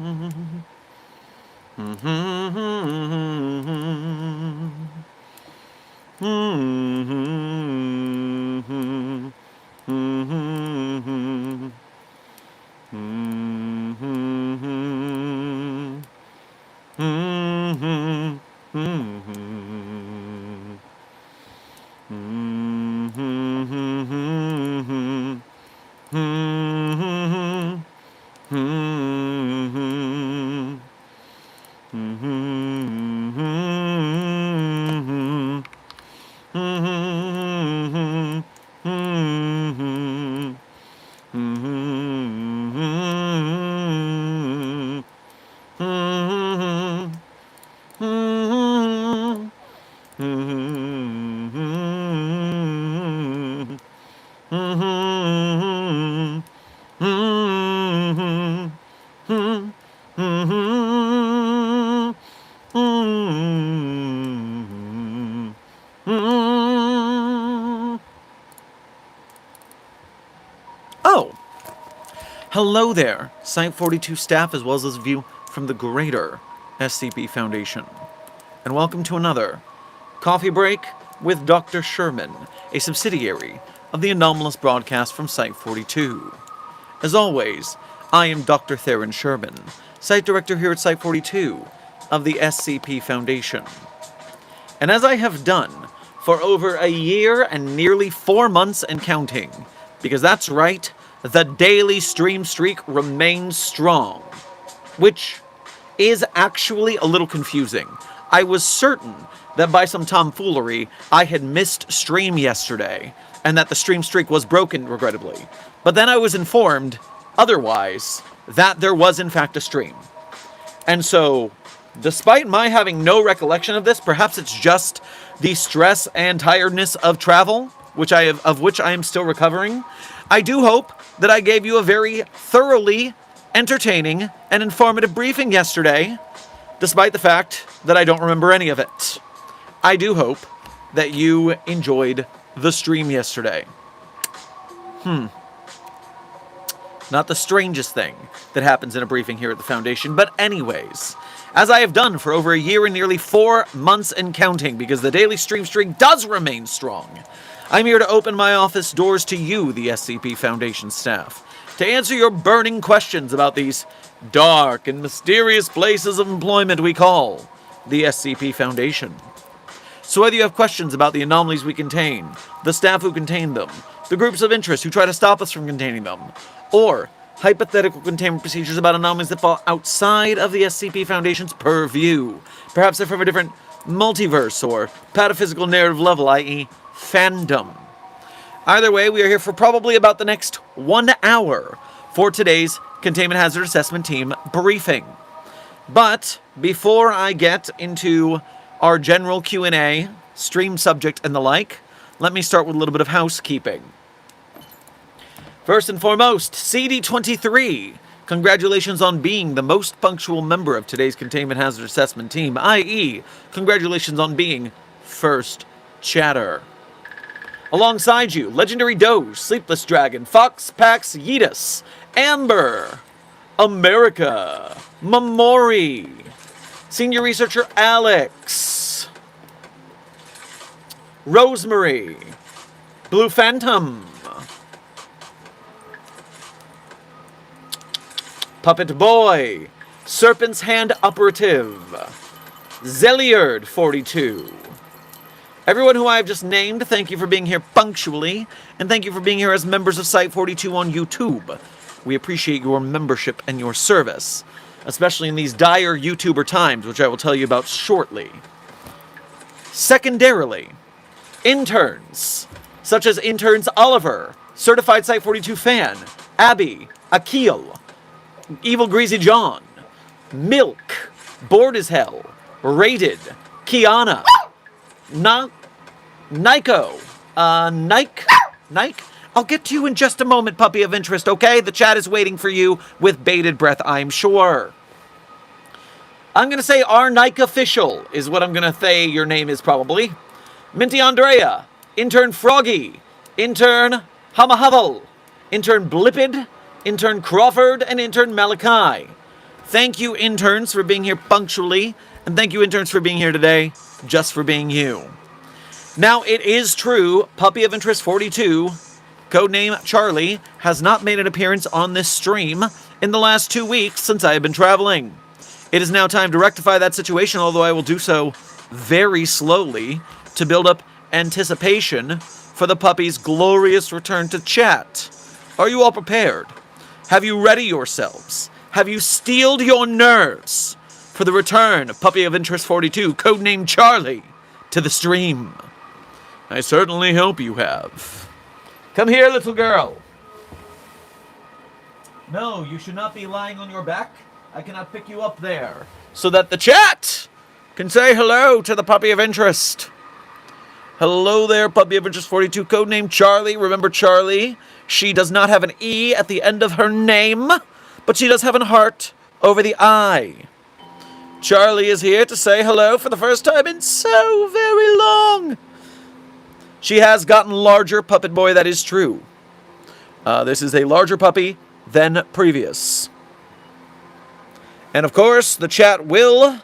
Oh! Hello there, Site-42 staff as well as this view from the greater SCP Foundation. And welcome to another Coffee Break with Dr. Sherman, a subsidiary of the anomalous broadcast from Site-42. As always, I am Dr. Theron Sherman, Site Director here at Site-42 of the SCP Foundation. And as I have done for over a year and nearly 4 months and counting, because that's right, the daily stream streak remains strong, which is actually a little confusing. I was certain that by some tomfoolery, I had missed stream yesterday, and that the stream streak was broken, regrettably. But then I was informed, otherwise, that there was in fact a stream. And so, despite my having no recollection of this, perhaps it's just the stress and tiredness of travel, of which I am still recovering, I do hope that I gave you a very thoroughly entertaining and informative briefing yesterday, despite the fact that I don't remember any of it. I do hope that you enjoyed the stream yesterday. Not the strangest thing that happens in a briefing here at the Foundation, but anyways, as I have done for over a year and nearly 4 months and counting, because the daily stream streak does remain strong, I'm here to open my office doors to you, the SCP Foundation staff, to answer your burning questions about these dark and mysterious places of employment we call the SCP Foundation. So whether you have questions about the anomalies we contain, the staff who contain them, the groups of interest who try to stop us from containing them, or hypothetical containment procedures about anomalies that fall outside of the SCP Foundation's purview, perhaps they're from a different multiverse or pataphysical narrative level, i.e. fandom. Either way, we are here for probably about the next 1 hour for today's Containment Hazard Assessment Team briefing. But before I get into our general Q&A, stream subject, and the like, let me start with a little bit of housekeeping. First and foremost, CD23, congratulations on being the most punctual member of today's Containment Hazard Assessment Team, i.e., congratulations on being first chatter. Alongside you, Legendary Doge, Sleepless Dragon, Fox, Pax, Yeetus, Amber, America, Mamori, Senior Researcher Alex, Rosemary, Blue Phantom, Puppet Boy, Serpent's Hand Operative, Zeliard 42. Everyone who I have just named, thank you for being here punctually, and thank you for being here as members of Site-42 on YouTube. We appreciate your membership and your service, especially in these dire YouTuber times, which I will tell you about shortly. Secondarily, interns, such as interns Oliver, Certified Site-42 Fan, Abby, Akil, Evil Greasy John, Milk, Bored as Hell, Rated, Kiana, Nike. I'll get to you in just a moment, puppy of interest, okay? The chat is waiting for you with bated breath, I'm sure. I'm going to say our Nike official is what I'm going to say your name is probably. Minty Andrea, Intern Froggy, Intern Hamahaval, Intern Blipid, Intern Crawford, and Intern Malachi. Thank you, interns, for being here punctually. And thank you, interns, for being here today, just for being you. Now, it is true, Puppy of Interest 42, codename Charlie, has not made an appearance on this stream in the last 2 weeks since I have been traveling. It is now time to rectify that situation, although I will do so very slowly to build up anticipation for the puppy's glorious return to chat. Are you all prepared? Have you ready yourselves? Have you steeled your nerves for the return of Puppy of Interest 42, codename Charlie, to the stream? I certainly hope you have. Come here, little girl. No, you should not be lying on your back. I cannot pick you up there, so that the chat can say hello to the Puppy of Interest. Hello there, Puppy of Interest 42, codename Charlie. Remember Charlie? She does not have an E at the end of her name, but she does have a heart over the I. Charlie is here to say hello for the first time in so very long. She has gotten larger, Puppet Boy, that is true. This is a larger puppy than previous. And of course, the chat will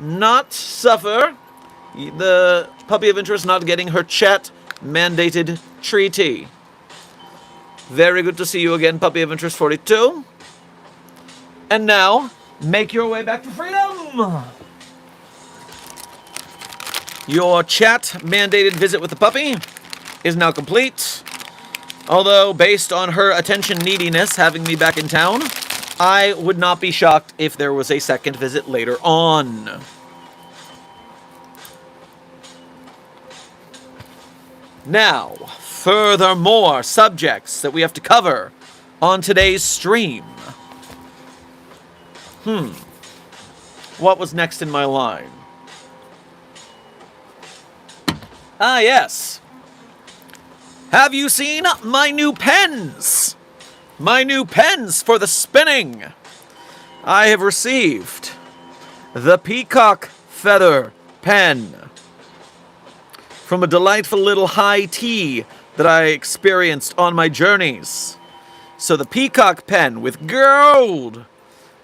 not suffer the Puppy of Interest not getting her chat-mandated treaty. Very good to see you again, Puppy of Interest 42. And now, make your way back to freedom! Your chat-mandated visit with the puppy is now complete. Although, based on her attention neediness having me back in town, I would not be shocked if there was a second visit later on. Now, furthermore subjects that we have to cover on today's stream. What was next in my line? Ah, yes. Have you seen my new pens? My new pens for the spinning. I have received the Peacock Feather pen from a delightful little high tea that I experienced on my journeys. So the Peacock pen with gold.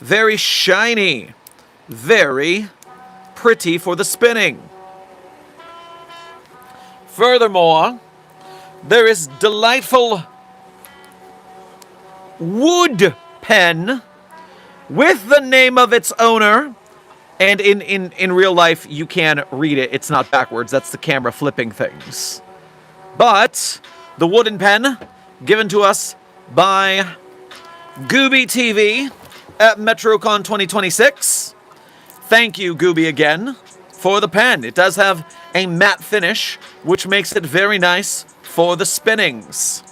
Very shiny. Very pretty for the spinning. Furthermore, there is delightful wood pen with the name of its owner. And in real life, you can read it. It's not backwards. That's the camera flipping things. But the wooden pen given to us by Gooby TV at MetroCon 2026. Thank you, Gooby, again, for the pen. It does have a matte finish, which makes it very nice for the spinnings.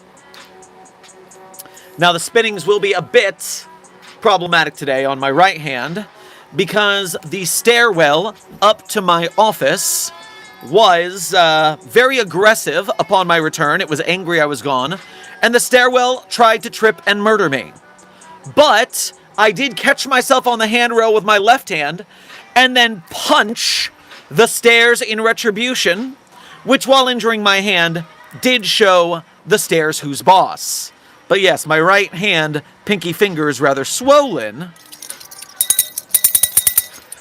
Now, the spinnings will be a bit problematic today on my right hand, because the stairwell up to my office was very aggressive upon my return. It was angry I was gone, and the stairwell tried to trip and murder me. But I did catch myself on the handrail with my left hand, and then punch the stairs in retribution, which, while injuring my hand, did show the stairs who's boss. But yes, my right hand, pinky finger, is rather swollen.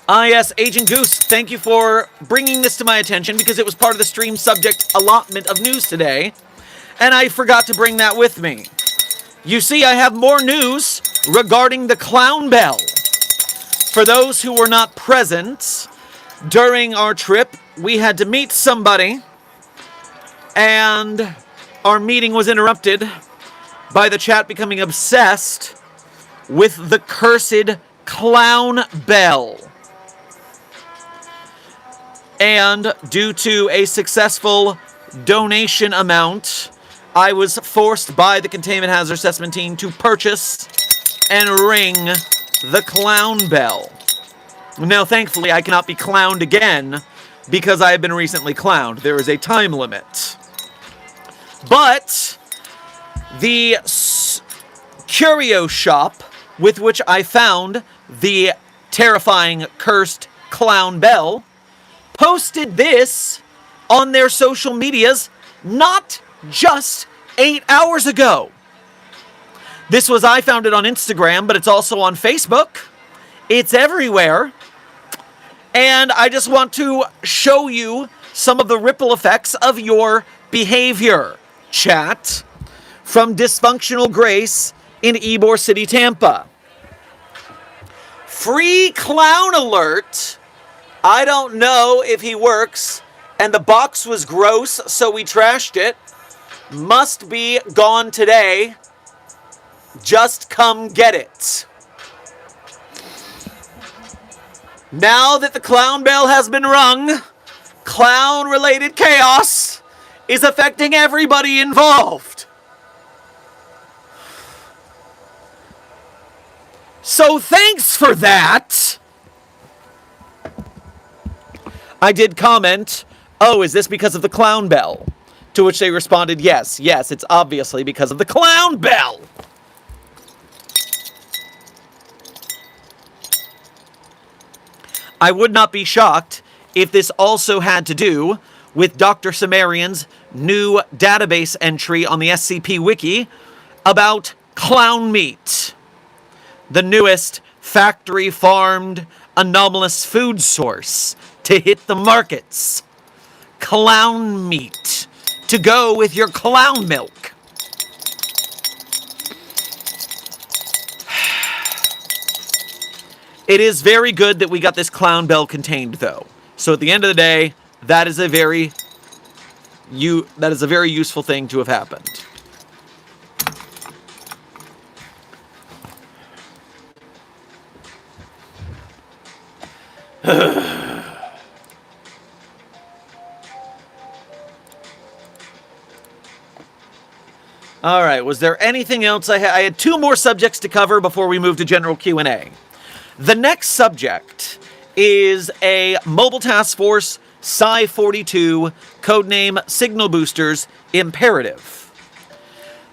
Ah yes, Agent Goose, thank you for bringing this to my attention, because it was part of the stream subject allotment of news today, and I forgot to bring that with me. You see, I have more news regarding the clown bell. For those who were not present during our trip, we had to meet somebody, and our meeting was interrupted by the chat becoming obsessed with the cursed clown bell. And due to a successful donation amount, I was forced by the Containment Hazard Assessment Team to purchase and ring the clown bell. Now, thankfully, I cannot be clowned again because I have been recently clowned. There is a time limit. But the curio shop with which I found the terrifying cursed clown bell posted this on their social medias not just 8 hours ago. I found it on Instagram, but it's also on Facebook. It's everywhere. And I just want to show you some of the ripple effects of your behavior, chat, from Dysfunctional Grace in Ybor City, Tampa. Free clown alert. I don't know if he works, and the box was gross, so we trashed it. Must be gone today. Just come get it. Now that the clown bell has been rung, clown-related chaos is affecting everybody involved. So thanks for that. I did comment, oh, is this because of the clown bell? To which they responded, yes, it's obviously because of the clown bell. I would not be shocked if this also had to do with Dr. Sumerian's new database entry on the SCP Wiki about clown meat, the newest factory-farmed anomalous food source to hit the markets. Clown meat to go with your clown milk. It is very good that we got this clown bell contained, though. So at the end of the day, that is a very useful thing to have happened. All right, was there anything else I had 2 more subjects to cover before we move to general Q&A. The next subject is a Mobile Task Force Psi-42, codename Signal Boosters Imperative.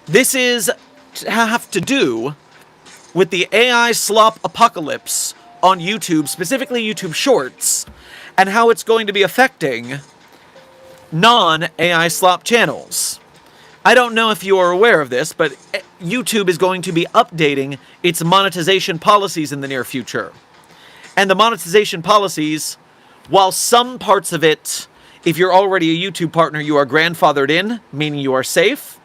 This is to have to do with the AI slop apocalypse on YouTube, specifically YouTube Shorts, and how it's going to be affecting non-AI slop channels. I don't know if you are aware of this, but YouTube is going to be updating its monetization policies in the near future. And the monetization policies, while some parts of it, if you're already a YouTube partner, you are grandfathered in, meaning you are safe.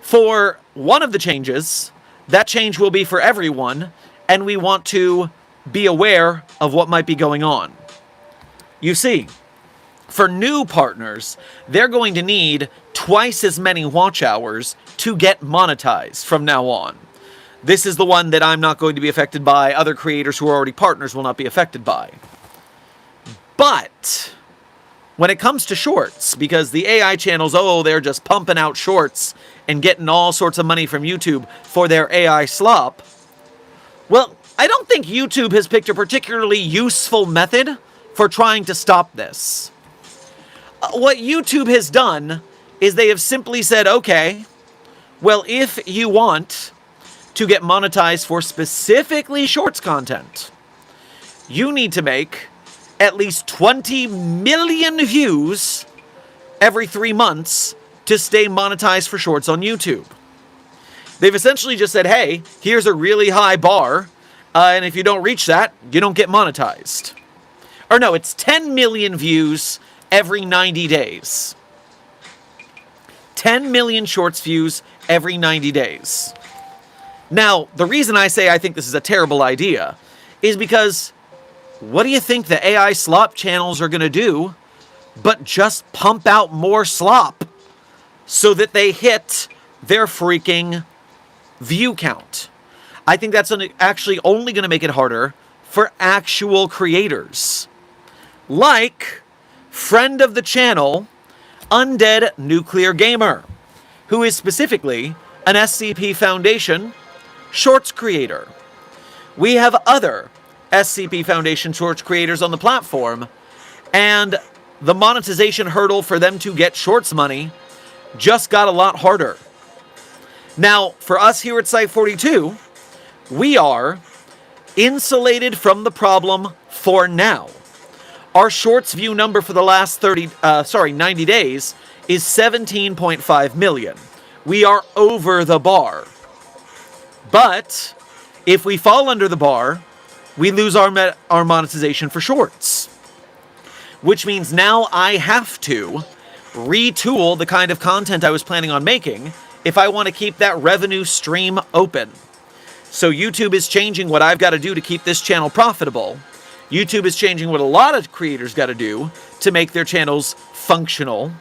For one of the changes, that change will be for everyone, and we want to be aware of what might be going on. You see, for new partners, they're going to need twice as many watch hours to get monetized from now on. This is the one that I'm not going to be affected by. Other creators who are already partners will not be affected by. But when it comes to shorts, because the AI channels, they're just pumping out shorts and getting all sorts of money from YouTube for their AI slop. Well, I don't think YouTube has picked a particularly useful method for trying to stop this. What YouTube has done is they have simply said, okay, well, if you want to get monetized for specifically shorts content, you need to make at least 20 million views every 3 months to stay monetized for shorts on YouTube. They've essentially just said, hey, here's a really high bar, and if you don't reach that, you don't get monetized. Or no, it's 10 million views every 90 days. 10 million shorts views every 90 days. Now, the reason I say I think this is a terrible idea is because what do you think the AI slop channels are going to do but just pump out more slop so that they hit their freaking view count? I think that's actually only going to make it harder for actual creators. Like friend of the channel, Undead Nuclear Gamer, who is specifically an SCP Foundation Shorts creator. We have other SCP Foundation Shorts creators on the platform, and the monetization hurdle for them to get Shorts money just got a lot harder. Now, for us here at Site42, we are insulated from the problem for now. Our Shorts view number for the last 90 days is 17.5 million. We are over the bar. But if we fall under the bar, we lose our monetization for shorts. Which means now I have to retool the kind of content I was planning on making if I want to keep that revenue stream open. So YouTube is changing what I've got to do to keep this channel profitable. YouTube is changing what a lot of creators got to do to make their channels functional.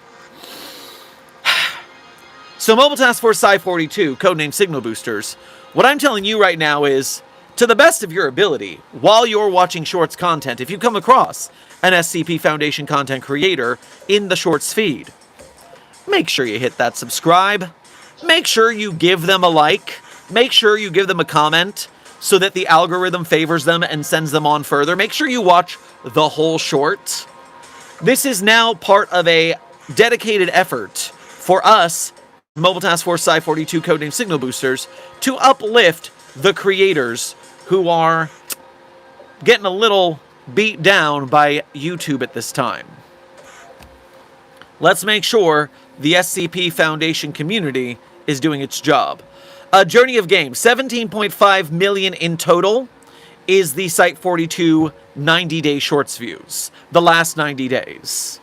So Mobile Task Force Psi-42, codename Signal Boosters, what I'm telling you right now is, to the best of your ability, while you're watching Shorts content, if you come across an SCP Foundation content creator in the Shorts feed, make sure you hit that subscribe. Make sure you give them a like. Make sure you give them a comment so that the algorithm favors them and sends them on further. Make sure you watch the whole short. This is now part of a dedicated effort for us, Mobile Task Force Psi-42 codename Signal Boosters, to uplift the creators who are getting a little beat down by YouTube at this time. Let's make sure the SCP Foundation community is doing its job. A Journey of Game, 17.5 million in total, is the Site-42 90-day shorts views. The last 90 days.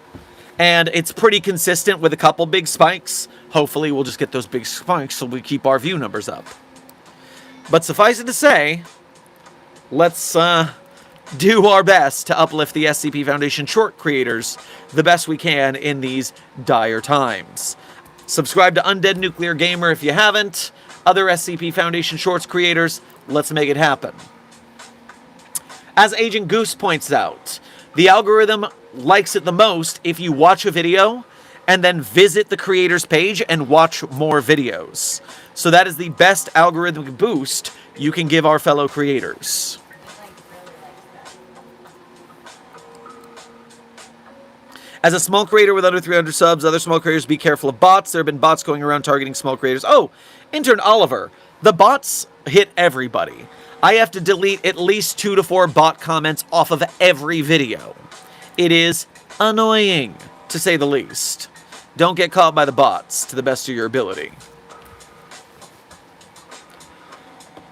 And it's pretty consistent with a couple big spikes. Hopefully we'll just get those big spikes so we keep our view numbers up. But suffice it to say, let's do our best to uplift the SCP Foundation short creators the best we can in these dire times. Subscribe to Undead Nuclear Gamer if you haven't. Other SCP Foundation Shorts creators, let's make it happen. As Agent Goose points out, the algorithm likes it the most if you watch a video and then visit the creator's page and watch more videos. So that is the best algorithmic boost you can give our fellow creators. As a small creator with under 300 subs, other small creators, be careful of bots. There have been bots going around targeting small creators. Oh, Intern Oliver, the bots hit everybody. I have to delete at least 2 to 4 bot comments off of every video. It is annoying, to say the least. Don't get caught by the bots, to the best of your ability.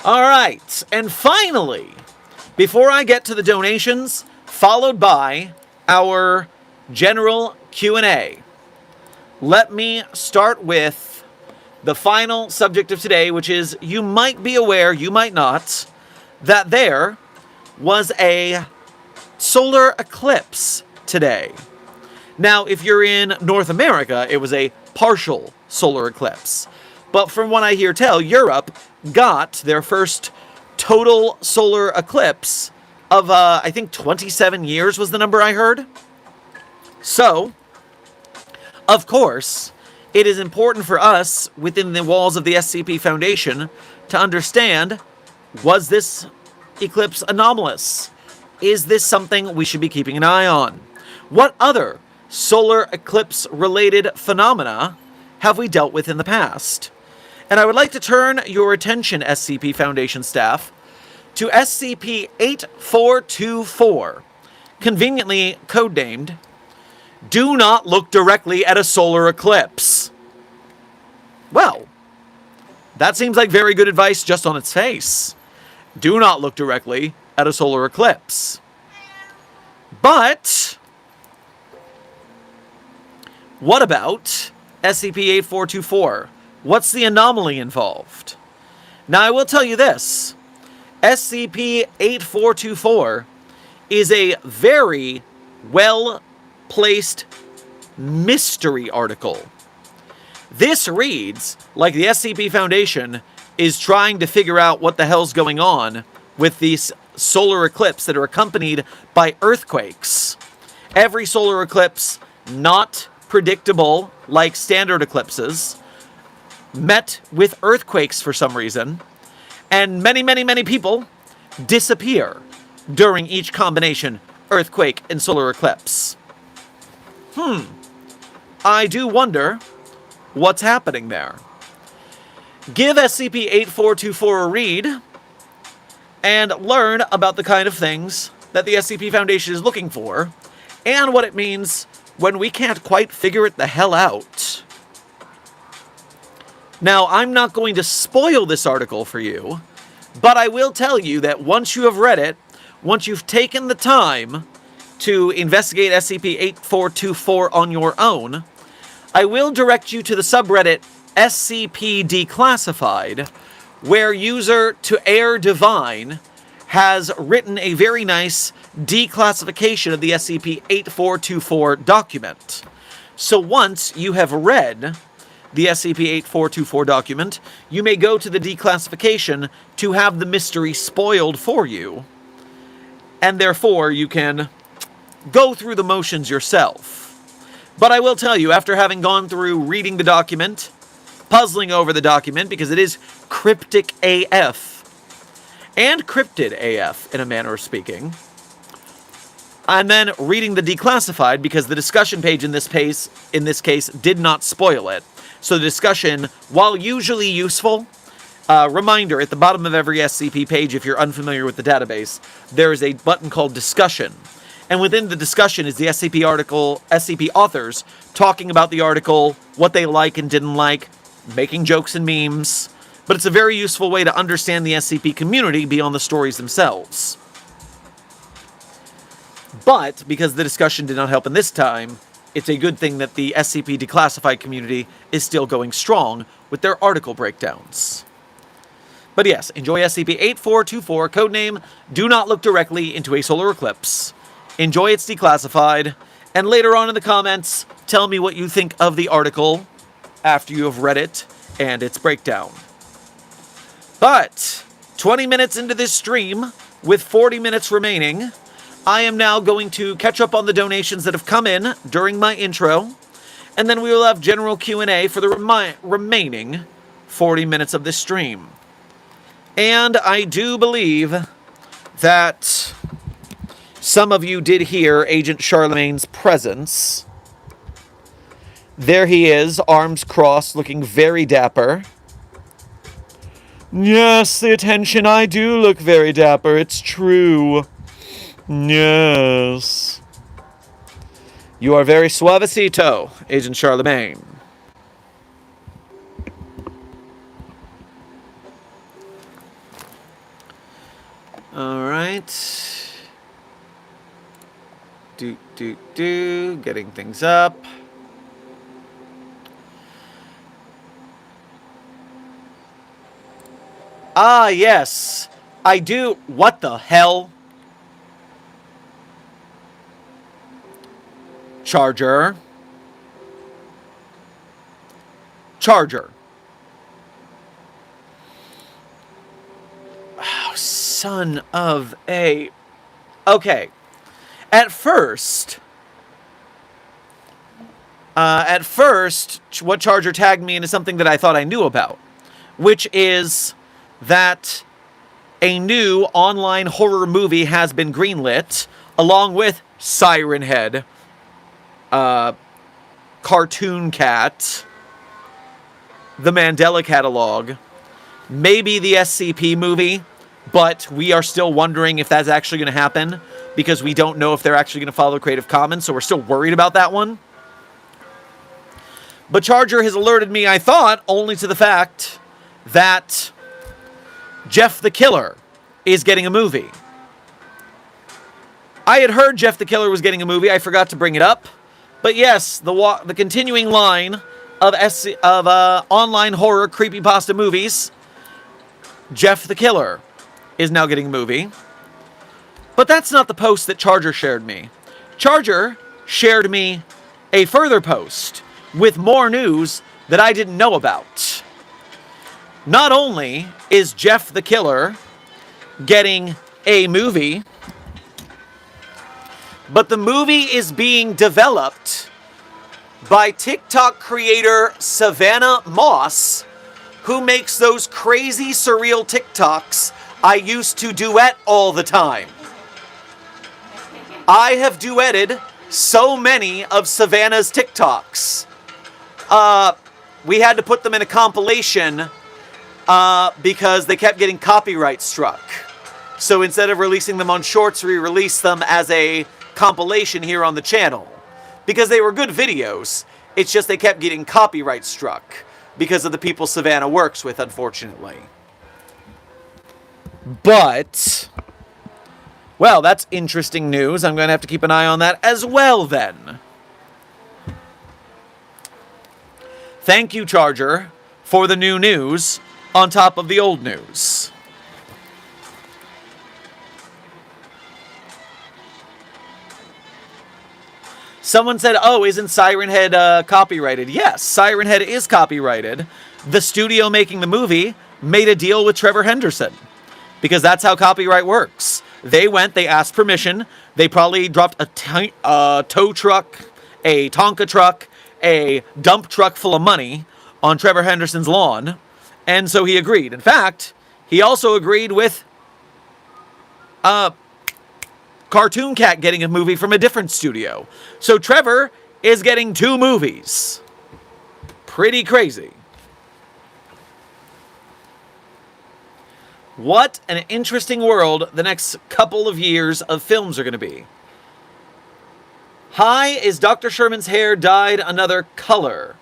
Alright, and finally, before I get to the donations, followed by our general Q&A, let me start with the final subject of today, which is, you might be aware, you might not, that there was a solar eclipse today. Now, if you're in North America, it was a partial solar eclipse. But from what I hear tell, Europe got their first total solar eclipse of, I think 27 years was the number I heard. So, of course, it is important for us within the walls of the SCP Foundation to understand, was this eclipse anomalous? Is this something we should be keeping an eye on? What other solar eclipse related phenomena have we dealt with in the past? And I would like to turn your attention, SCP Foundation staff, to SCP-8424, conveniently codenamed, "Do not look directly at a solar eclipse." Well, that seems like very good advice just on its face. Do not look directly at a solar eclipse. But what about SCP-8424? What's the anomaly involved? Now, I will tell you this. SCP-8424 is a very well-placed mystery article. This reads like the SCP Foundation is trying to figure out what the hell's going on with these solar eclipses that are accompanied by earthquakes. Every solar eclipse, not predictable like standard eclipses, met with earthquakes for some reason, and many, many, many people disappear during each combination, earthquake and solar eclipse. I do wonder what's happening there. Give SCP-8424 a read and learn about the kind of things that the SCP Foundation is looking for and what it means when we can't quite figure it the hell out. Now, I'm not going to spoil this article for you, but I will tell you that once you have read it, once you've taken the time to investigate SCP-8424 on your own, I will direct you to the subreddit SCP Declassified, where user To Air Divine has written a very nice declassification of the SCP-8424 document. So once you have read the SCP-8424 document, you may go to the declassification to have the mystery spoiled for you, and therefore you can go through the motions yourself. But I will tell you, after having gone through reading the document, puzzling over the document, because it is cryptic AF, and cryptid AF, in a manner of speaking, and then reading the declassified, because the discussion page in this case did not spoil it. So the discussion, while usually useful, reminder, at the bottom of every SCP page, if you're unfamiliar with the database, there is a button called Discussion. And within the discussion is the SCP article, SCP authors talking about the article, what they like and didn't like, making jokes and memes. But it's a very useful way to understand the SCP community beyond the stories themselves. But, because the discussion did not help in this time, it's a good thing that the SCP Declassified community is still going strong with their article breakdowns. But yes, enjoy SCP-8424, codename Do Not Look Directly into a Solar Eclipse. Enjoy its Declassified, and later on in the comments, tell me what you think of the article after you have read it and its breakdown. But 20 minutes into this stream, with 40 minutes remaining, I am now going to catch up on the donations that have come in during my intro, and then we will have general Q&A for the remaining 40 minutes of this stream. And I do believe that some of you did hear Agent Charlemagne's presence. There he is, arms crossed, looking very dapper. Yes, the attention, I do look very dapper, it's true. Yes. You are very suavecito, Agent Charlemagne. Alright. Getting things up. Ah, yes. I do. What the hell? Charger. Oh, son of a... Okay. At first, what Charger tagged me into something that I thought I knew about, which is that a new online horror movie has been greenlit, along with Siren Head, Cartoon Cat, the Mandela Catalog, maybe the SCP movie, but we are still wondering if that's actually going to happen, because we don't know if they're actually going to follow Creative Commons, so we're still worried about that one. But Charger has alerted me, I thought, only to the fact that Jeff the Killer is getting a movie. I had heard Jeff the Killer was getting a movie, I forgot to bring it up. But yes, the continuing line of online horror creepypasta movies, Jeff the Killer is now getting a movie. But that's not the post that Charger shared me. Charger shared me a further post with more news that I didn't know about. Not only is Jeff the Killer getting a movie, but the movie is being developed by TikTok creator Savannah Moss, who makes those crazy surreal TikToks I used to duet all the time. I have duetted so many of Savannah's TikToks. We had to put them in a compilation because they kept getting copyright struck. So instead of releasing them on shorts, we released them as a compilation here on the channel. Because they were good videos, it's just they kept getting copyright struck because of the people Savannah works with, unfortunately. But Well, that's interesting news. I'm going to have to keep an eye on that as well, then. Thank you, Charger, for the new news on top of the old news. Someone said, oh, isn't Siren Head copyrighted? Yes, Siren Head is copyrighted. The studio making the movie made a deal with Trevor Henderson, because that's how copyright works. They went, they asked permission, they probably dropped a tow truck, a Tonka truck, a dump truck full of money on Trevor Henderson's lawn, and so he agreed. In fact, he also agreed with Cartoon Cat getting a movie from a different studio. So Trevor is getting 2 movies. Pretty crazy. What an interesting world the next couple of years of films are going to be. Hi, is Dr. Sherman's hair dyed another color?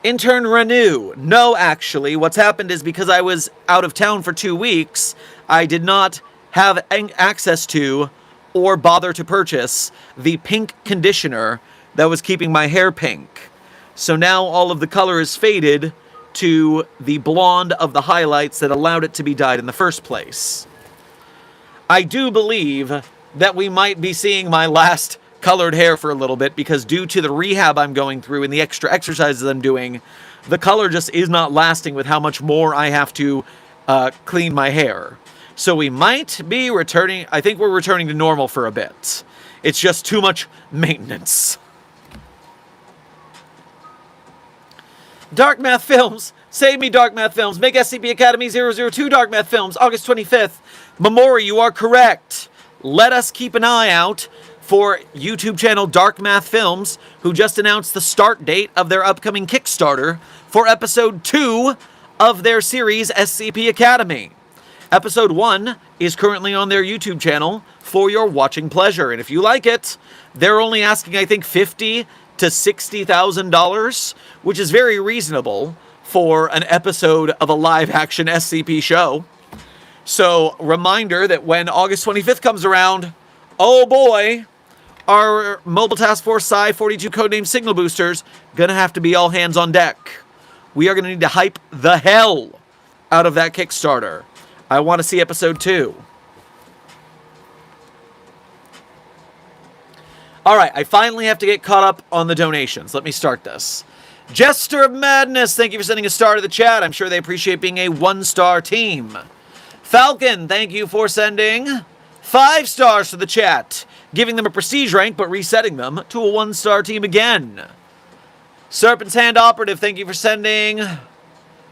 Intern Renew. No, actually. What's happened is because I was out of town for 2 weeks, I did not have access to or bother to purchase the pink conditioner that was keeping my hair pink. So now all of the color is faded to the blonde of the highlights that allowed it to be dyed in the first place. I do believe that we might be seeing my last colored hair for a little bit, because due to the rehab I'm going through and the extra exercises I'm doing, the color just is not lasting with how much more I have to clean my hair. So we might be returning, I think we're returning to normal for a bit. It's just too much maintenance. Dark Math Films. Save me, Dark Math Films. Make SCP Academy 002 Dark Math Films. August 25th. Memori, you are correct. Let us keep an eye out for YouTube channel Dark Math Films, who just announced the start date of their upcoming Kickstarter for episode 2 of their series SCP Academy. Episode 1 is currently on their YouTube channel for your watching pleasure, and if you like it, they're only asking, I think, $50,000 to $60,000, which is very reasonable for an episode of a live-action SCP show. So, reminder that when August 25th comes around, oh boy, our Mobile Task Force Psi-42 codename Signal Boosters gonna have to be all hands on deck. We are gonna need to hype the hell out of that Kickstarter. I want to see episode 2. Alright, I finally have to get caught up on the donations. Let me start this. Jester of Madness, thank you for sending a star to the chat. I'm sure they appreciate being a 1-star team. Falcon, thank you for sending 5 stars to the chat, giving them a prestige rank, but resetting them to a 1-star team again. Serpent's Hand Operative, thank you for sending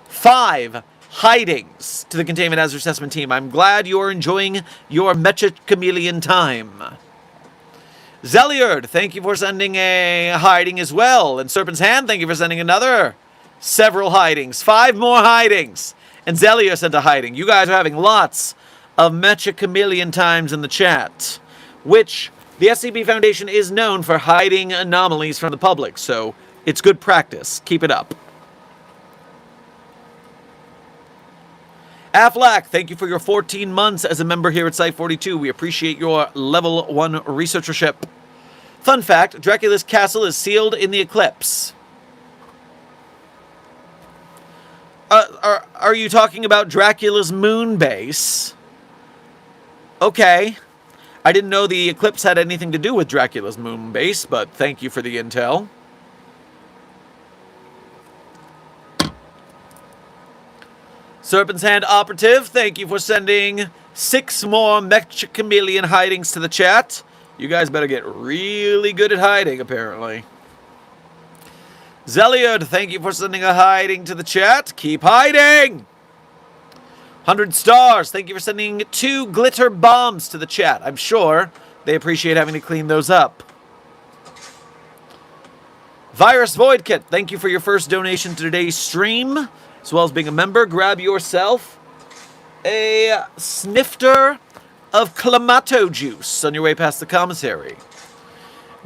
5 hidings to the Containment Hazard Assessment team. I'm glad you're enjoying your Mecha Chameleon time. Zeliard, thank you for sending a hiding as well. And Serpent's Hand, thank you for sending several hidings. 5 more hidings. And Zeliard sent a hiding. You guys are having lots of Mecha Chameleon times in the chat, which the SCP Foundation is known for hiding anomalies from the public, so it's good practice. Keep it up. Aflac, thank you for your 14 months as a member here at Site-42. We appreciate your level 1 researchership. Fun fact, Dracula's castle is sealed in the Eclipse. Are you talking about Dracula's moon base? Okay. I didn't know the Eclipse had anything to do with Dracula's moon base, but thank you for the intel. Serpent's Hand Operative, thank you for sending 6 more Mecha Chameleon hidings to the chat. You guys better get really good at hiding, apparently. Zeliard, thank you for sending a hiding to the chat. Keep hiding! 100 stars, thank you for sending 2 glitter bombs to the chat. I'm sure they appreciate having to clean those up. Virus Void Kit, thank you for your first donation to today's stream. As well as being a member, grab yourself a snifter of Clamato juice on your way past the commissary.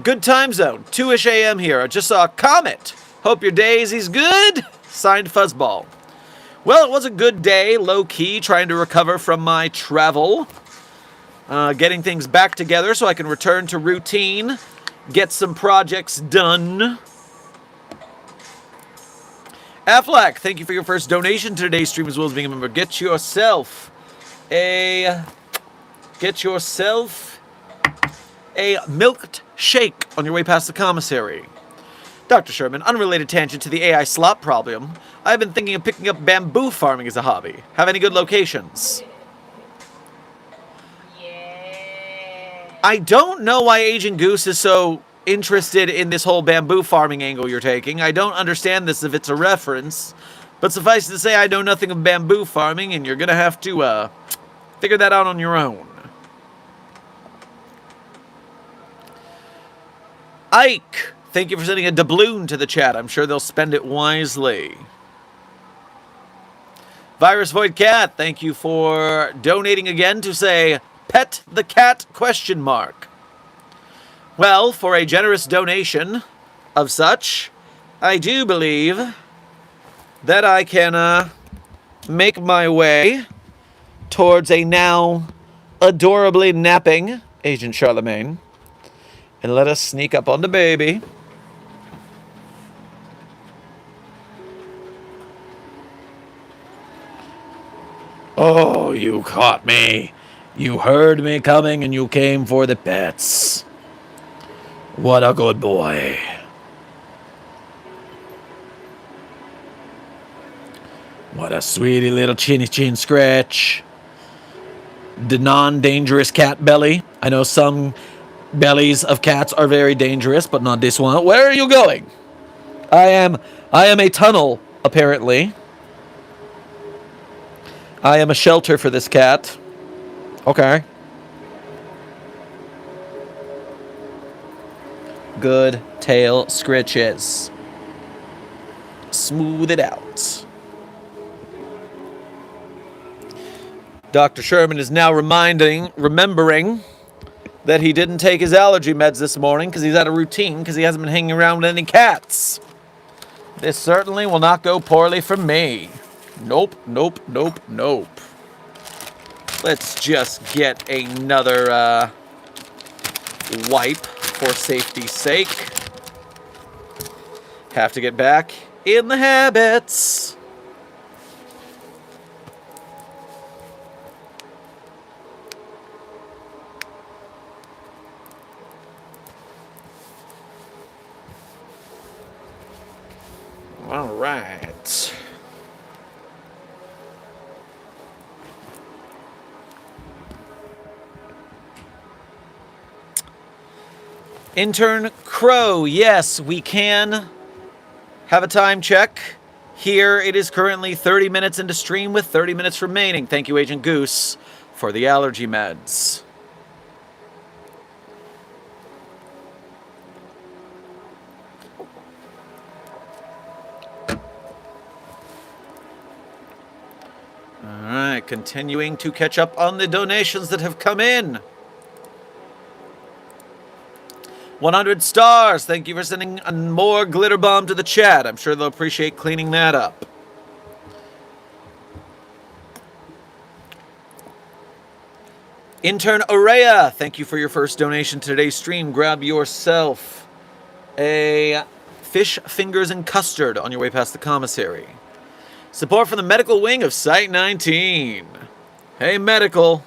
Good time zone, 2-ish a.m. here. I just saw a comet. Hope your daisy's good. Signed Fuzzball. Well, it was a good day, low-key, trying to recover from my travel. getting things back together so I can return to routine, get some projects done. Affleck, thank you for your first donation to today's stream as well as being a member. Get yourself a milked shake on your way past the commissary. Dr. Sherman, unrelated tangent to the AI slop problem. I've been thinking of picking up bamboo farming as a hobby. Have any good locations? I don't know why Agent Goose is so interested in this whole bamboo farming angle you're taking. I don't understand this if it's a reference. But suffice to say, I know nothing of bamboo farming, and you're going to have to figure that out on your own. Ike, thank you for sending a doubloon to the chat. I'm sure they'll spend it wisely. Virus Void Cat, thank you for donating again to say, pet the cat, ? Well, for a generous donation of such, I do believe that I can make my way towards a now adorably napping Agent Charlemagne. And let us sneak up on the baby. Oh, you caught me. You heard me coming and you came for the pets. What a good boy. What a sweetie little chinny chin scratch. The non-dangerous cat belly. I know some bellies of cats are very dangerous, but not this one. Where are you going? I am a tunnel, apparently. I am a shelter for this cat. Okay. Good tail scritches. Smooth it out. Dr. Sherman is now remembering that he didn't take his allergy meds this morning because he's out of routine because he hasn't been hanging around with any cats. This certainly will not go poorly for me. Nope, nope, nope, nope. Let's just get another wipe for safety's sake. Have to get back in the habits. All right. Intern Crow, yes, we can have a time check. Here it is currently 30 minutes into stream with 30 minutes remaining. Thank you, Agent Goose, for the allergy meds. Alright, continuing to catch up on the donations that have come in. 100 stars. Thank you for sending more glitter bomb to the chat. I'm sure they'll appreciate cleaning that up. Intern Aurea, thank you for your first donation to today's stream. Grab yourself a fish fingers and custard on your way past the commissary. Support from the medical wing of Site 19. Hey, medical.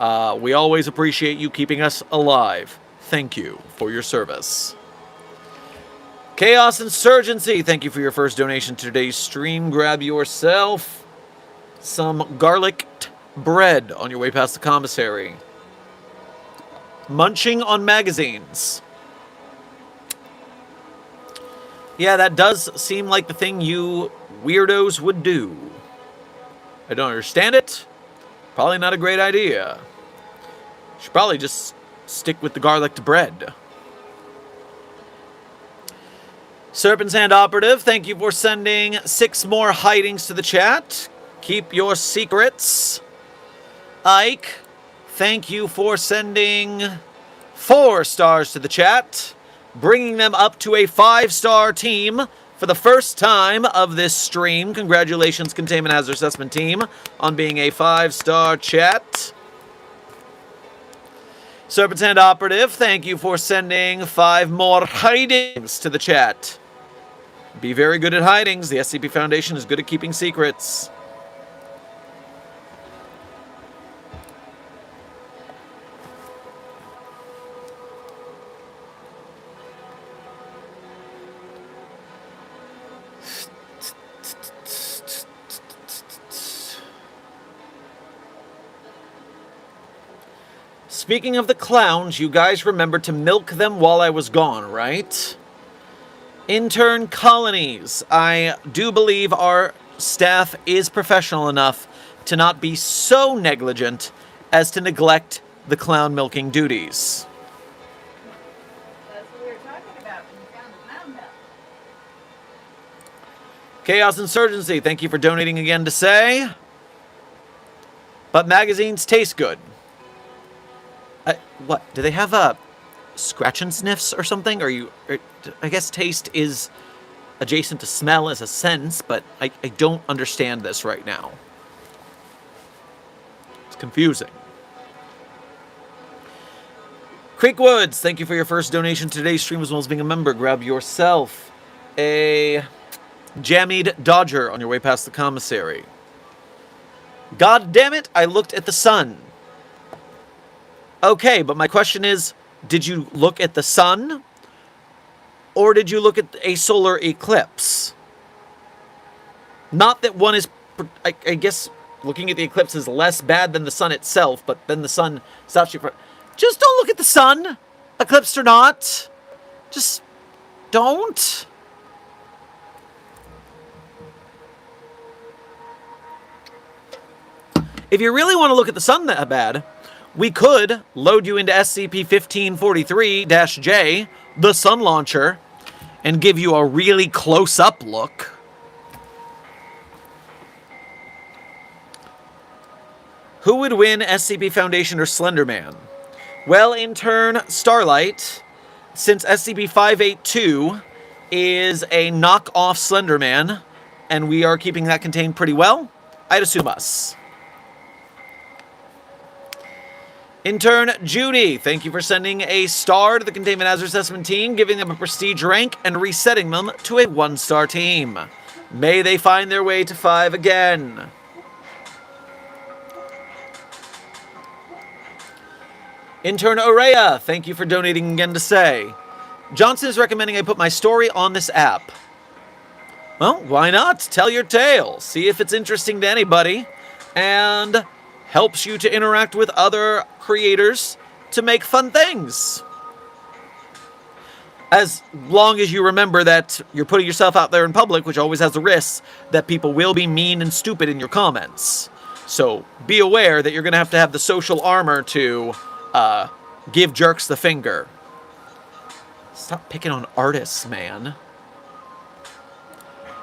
We always appreciate you keeping us alive. Thank you for your service. Chaos Insurgency, thank you for your first donation to today's stream. Grab yourself some garlic bread on your way past the commissary. Munching on magazines. Yeah, that does seem like the thing you weirdos would do. I don't understand it. Probably not a great idea. Should probably just stick with the garlic bread. Serpent's Hand Operative, thank you for sending 6 more hidings to the chat. Keep your secrets. Ike, thank you for sending 4 stars to the chat, bringing them up to a 5-star team for the first time of this stream. Congratulations, Containment Hazard Assessment Team, on being a 5-star chat. Serpent's Hand Operative, thank you for sending 5 more hidings to the chat. Be very good at hidings. The SCP Foundation is good at keeping secrets. Speaking of the clowns, you guys remember to milk them while I was gone, right? Intern colonies. I do believe our staff is professional enough to not be so negligent as to neglect the clown milking duties. That's what we were talking about when you found the clown milk. Chaos Insurgency, thank you for donating again to say. But magazines taste good. What? Do they have scratch and sniffs or something? I guess taste is adjacent to smell as a sense, but I don't understand this right now. It's confusing. Creekwoods, thank you for your first donation to today's stream as well as being a member. Grab yourself a jammied Dodger on your way past the commissary. God damn it, I looked at the sun. Okay, but my question is, did you look at the sun? Or did you look at a solar eclipse? Not that one is, I guess, looking at the eclipse is less bad than the sun itself, but then the sun stops you from... Just don't look at the sun, eclipsed or not. Just don't. If you really want to look at the sun that bad, we could load you into SCP-1543-J, the sun launcher, and give you a really close-up look. Who would win, SCP Foundation or Slender Man? Well, in turn, Starlight, since SCP-582 is a knockoff Slender Man, and we are keeping that contained pretty well, I'd assume us. Intern Judy, thank you for sending a star to the Containment Hazard Assessment team, giving them a prestige rank and resetting them to a 1-star team. May they find their way to 5 again. Intern Aurea, thank you for donating again to say, Johnson is recommending I put my story on this app. Well, why not? Tell your tale. See if it's interesting to anybody. And helps you to interact with other creators to make fun things. As long as you remember that you're putting yourself out there in public, which always has the risk that people will be mean and stupid in your comments. So be aware that you're going to have the social armor to give jerks the finger. Stop picking on artists, man.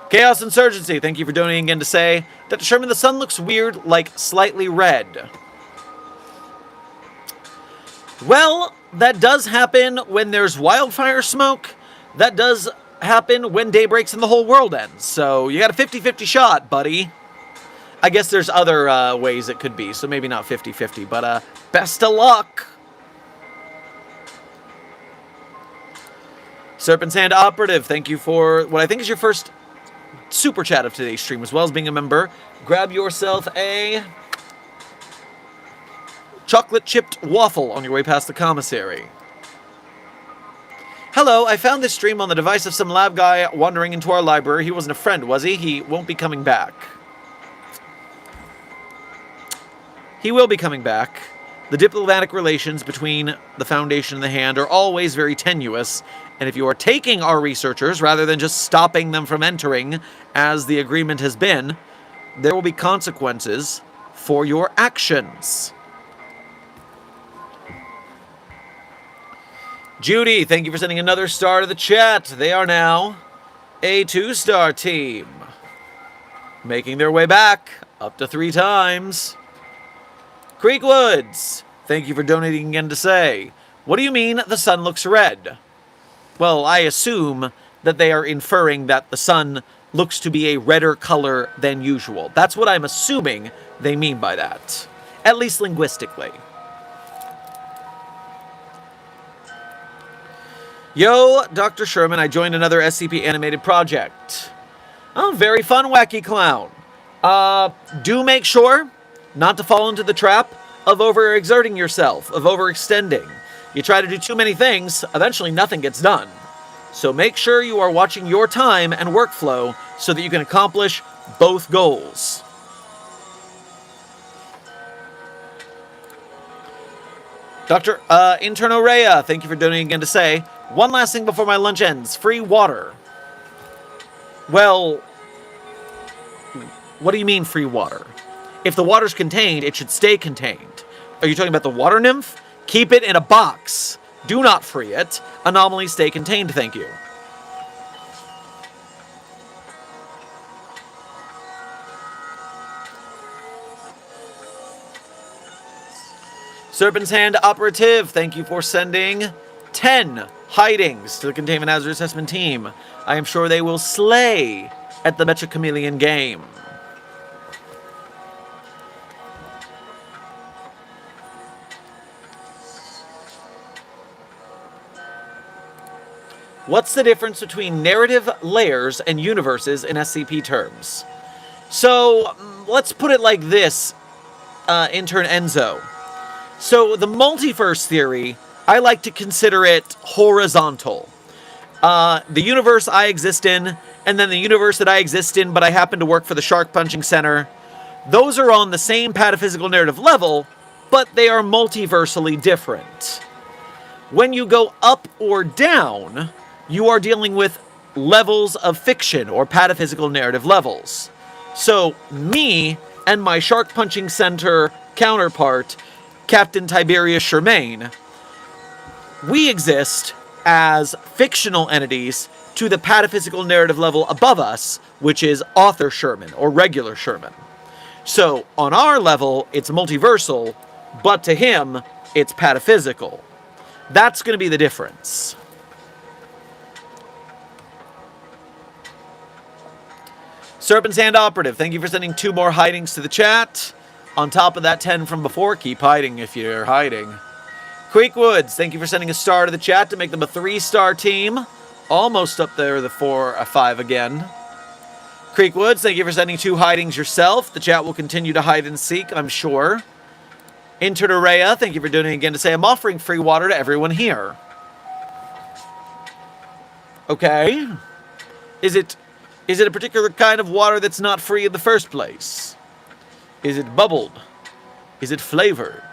Chaos Insurgency, thank you for donating again to say, Dr. Sherman, the sun looks weird, like slightly red. Well, that does happen when there's wildfire smoke. That does happen when day breaks and the whole world ends. So you got a 50-50 shot, buddy. I guess there's other ways it could be, so maybe not 50-50, but best of luck. Serpent's Hand Operative, thank you for what I think is your first super chat of today's stream, as well as being a member. Grab yourself a chocolate chipped waffle on your way past the commissary. Hello, I found this stream on the device of some lab guy wandering into our library. He wasn't a friend, was he? He won't be coming back. He will be coming back. The diplomatic relations between the Foundation and the Hand are always very tenuous, and if you are taking our researchers rather than just stopping them from entering, as the agreement has been, there will be consequences for your actions. Judy, thank you for sending another star to the chat. They are now a 2-star team, making their way back up to 3 times. Creekwoods, thank you for donating again to say, what do you mean the sun looks red? Well, I assume that they are inferring that the sun looks to be a redder color than usual. That's what I'm assuming they mean by that, at least linguistically. Yo, Dr. Sherman, I joined another SCP animated project. Oh, very fun, wacky clown. Do make sure not to fall into the trap of overexerting yourself, of overextending. You try to do too many things, eventually nothing gets done. So make sure you are watching your time and workflow so that you can accomplish both goals. Dr. Intern Orea, thank you for donating again to say, one last thing before my lunch ends, free water. Well, what do you mean free water? If the water's contained, it should stay contained. Are you talking about the water nymph? Keep it in a box. Do not free it. Anomalies stay contained, thank you. Serpent's Hand Operative, thank you for sending 10 hidings to the Containment Hazard Assessment Team. I am sure they will slay at the Mecha Chameleon game. What's the difference between narrative layers and universes in SCP terms? So, let's put it like this, Intern Enzo. So, the multiverse theory, I like to consider it horizontal. The universe I exist in, and then the universe that I exist in, but I happen to work for the Shark Punching Center, those are on the same pataphysical narrative level, but they are multiversally different. When you go up or down, you are dealing with levels of fiction or pataphysical narrative levels. So, me and my Shark Punching Center counterpart, Captain Tiberius Sherman, we exist as fictional entities to the pataphysical narrative level above us, which is Author Sherman or regular Sherman. So, on our level, it's multiversal, but to him, it's pataphysical. That's going to be the difference. Serpent's Hand Operative, thank you for sending 2 more hidings to the chat. On top of that 10 from before, keep hiding if you're hiding. Creekwoods, thank you for sending a star to the chat to make them a 3-star team. Almost up there, the 4 or 5 again. Creekwoods, thank you for sending 2 hidings yourself. The chat will continue to hide and seek, I'm sure. Intern Araya, thank you for doing it again to say I'm offering free water to everyone here. Okay. Is it a particular kind of water that's not free in the first place? Is it bubbled? Is it flavored?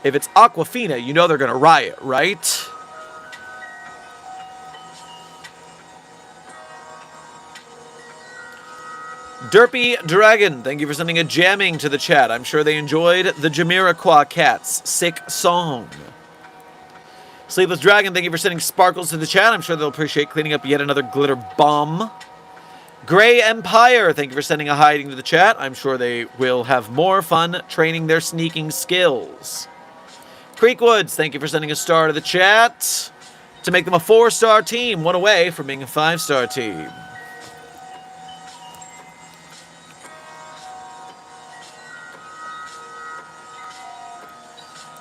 If it's Aquafina, you know they're gonna riot, right? Derpy Dragon, thank you for sending a jamming to the chat. I'm sure they enjoyed the Jamiroquai Cats' sick song. Sleepless Dragon, thank you for sending sparkles to the chat. I'm sure they'll appreciate cleaning up yet another glitter bomb. Grey Empire, thank you for sending a hiding to the chat. I'm sure they will have more fun training their sneaking skills. Creekwoods, thank you for sending a star to the chat to make them a 4-star team, 1 away from being a 5-star team.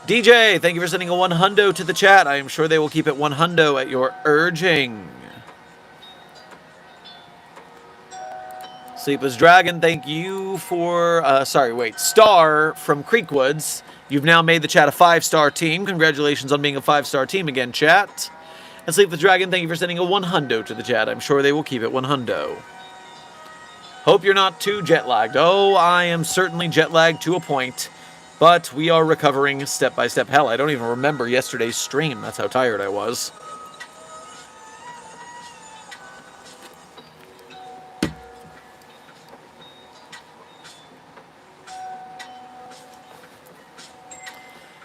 DJ, thank you for sending a 100 to the chat. I am sure they will keep it 100 at your urging. Sleepless Dragon, thank you for, Star from Creekwoods. You've now made the chat a 5-star team. Congratulations on being a 5-star team again, chat. And Sleepless Dragon, thank you for sending a 100 to the chat. I'm sure they will keep it 100. Hope you're not too jet-lagged. Oh, I am certainly jet-lagged to a point. But we are recovering step by step. Hell, I don't even remember yesterday's stream. That's how tired I was.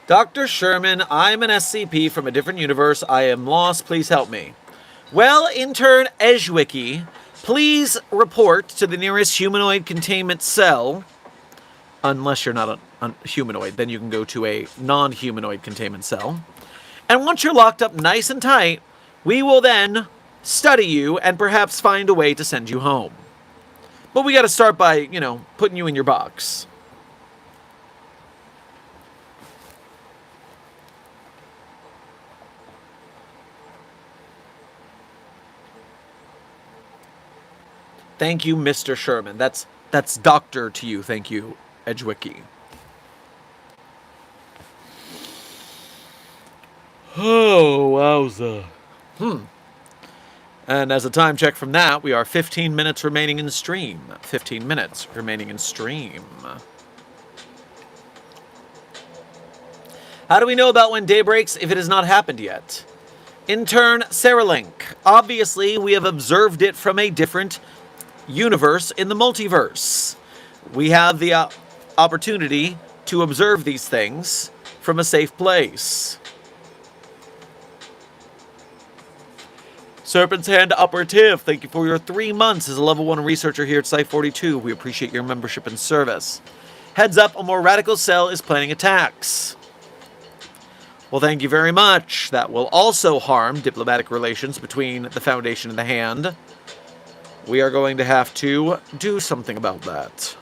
Dr. Sherman, I'm an SCP from a different universe. I am lost. Please help me. Well, intern Ejwiki, please report to the nearest humanoid containment cell. Unless you're not a humanoid, then you can go to a non-humanoid containment cell. And once you're locked up nice and tight, we will then study you and perhaps find a way to send you home. But we got to start by, putting you in your box. Thank you, Mr. Sherman. That's doctor to you. Thank you, Edgewiki. Oh, wowza. And as a time check from that, we are 15 minutes remaining in stream. 15 minutes remaining in stream. How do we know about when day breaks if it has not happened yet? Intern Saralink. Obviously, we have observed it from a different universe in the multiverse. We have the opportunity to observe these things from a safe place. Serpent's Hand Operative, thank you for your 3 months as a level 1 researcher here at Site 42. We appreciate your membership and service. Heads up, a more radical cell is planning attacks. Well, thank you very much. That will also harm diplomatic relations between the Foundation and the Hand. We are going to have to do something about that.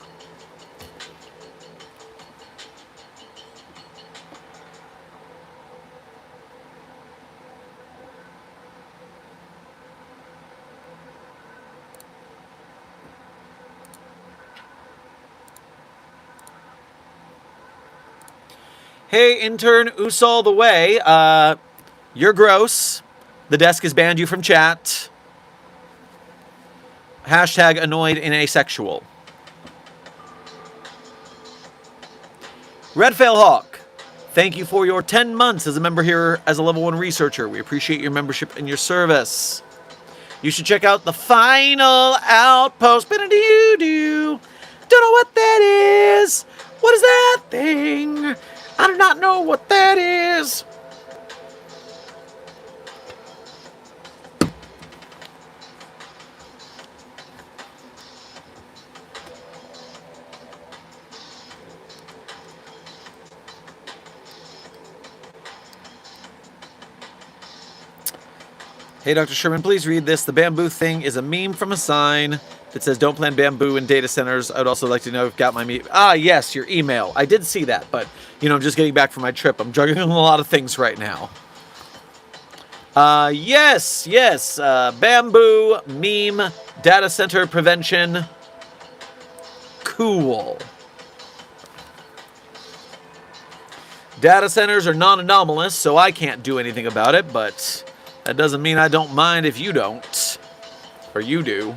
Hey, intern Usal the Way. You're gross. The desk has banned you from chat. Hashtag annoyed and asexual. Redfail Hawk. Thank you for your 10 months as a member here as a level 1 researcher. We appreciate your membership and your service. You should check out the Final Outpost. Ba-da-doo-doo. Don't know what that is. What is that thing? I do not know what that is. Hey, Dr. Sherman, please read this. The bamboo thing is a meme from a sign that says don't plant bamboo in data centers. I'd also like to know if you've got my yes, your email. I did see that, but, I'm just getting back from my trip. I'm juggling a lot of things right now. Yes. Bamboo, meme, data center prevention. Cool. Data centers are non-anomalous, so I can't do anything about it, but that doesn't mean I don't mind if you don't. Or you do.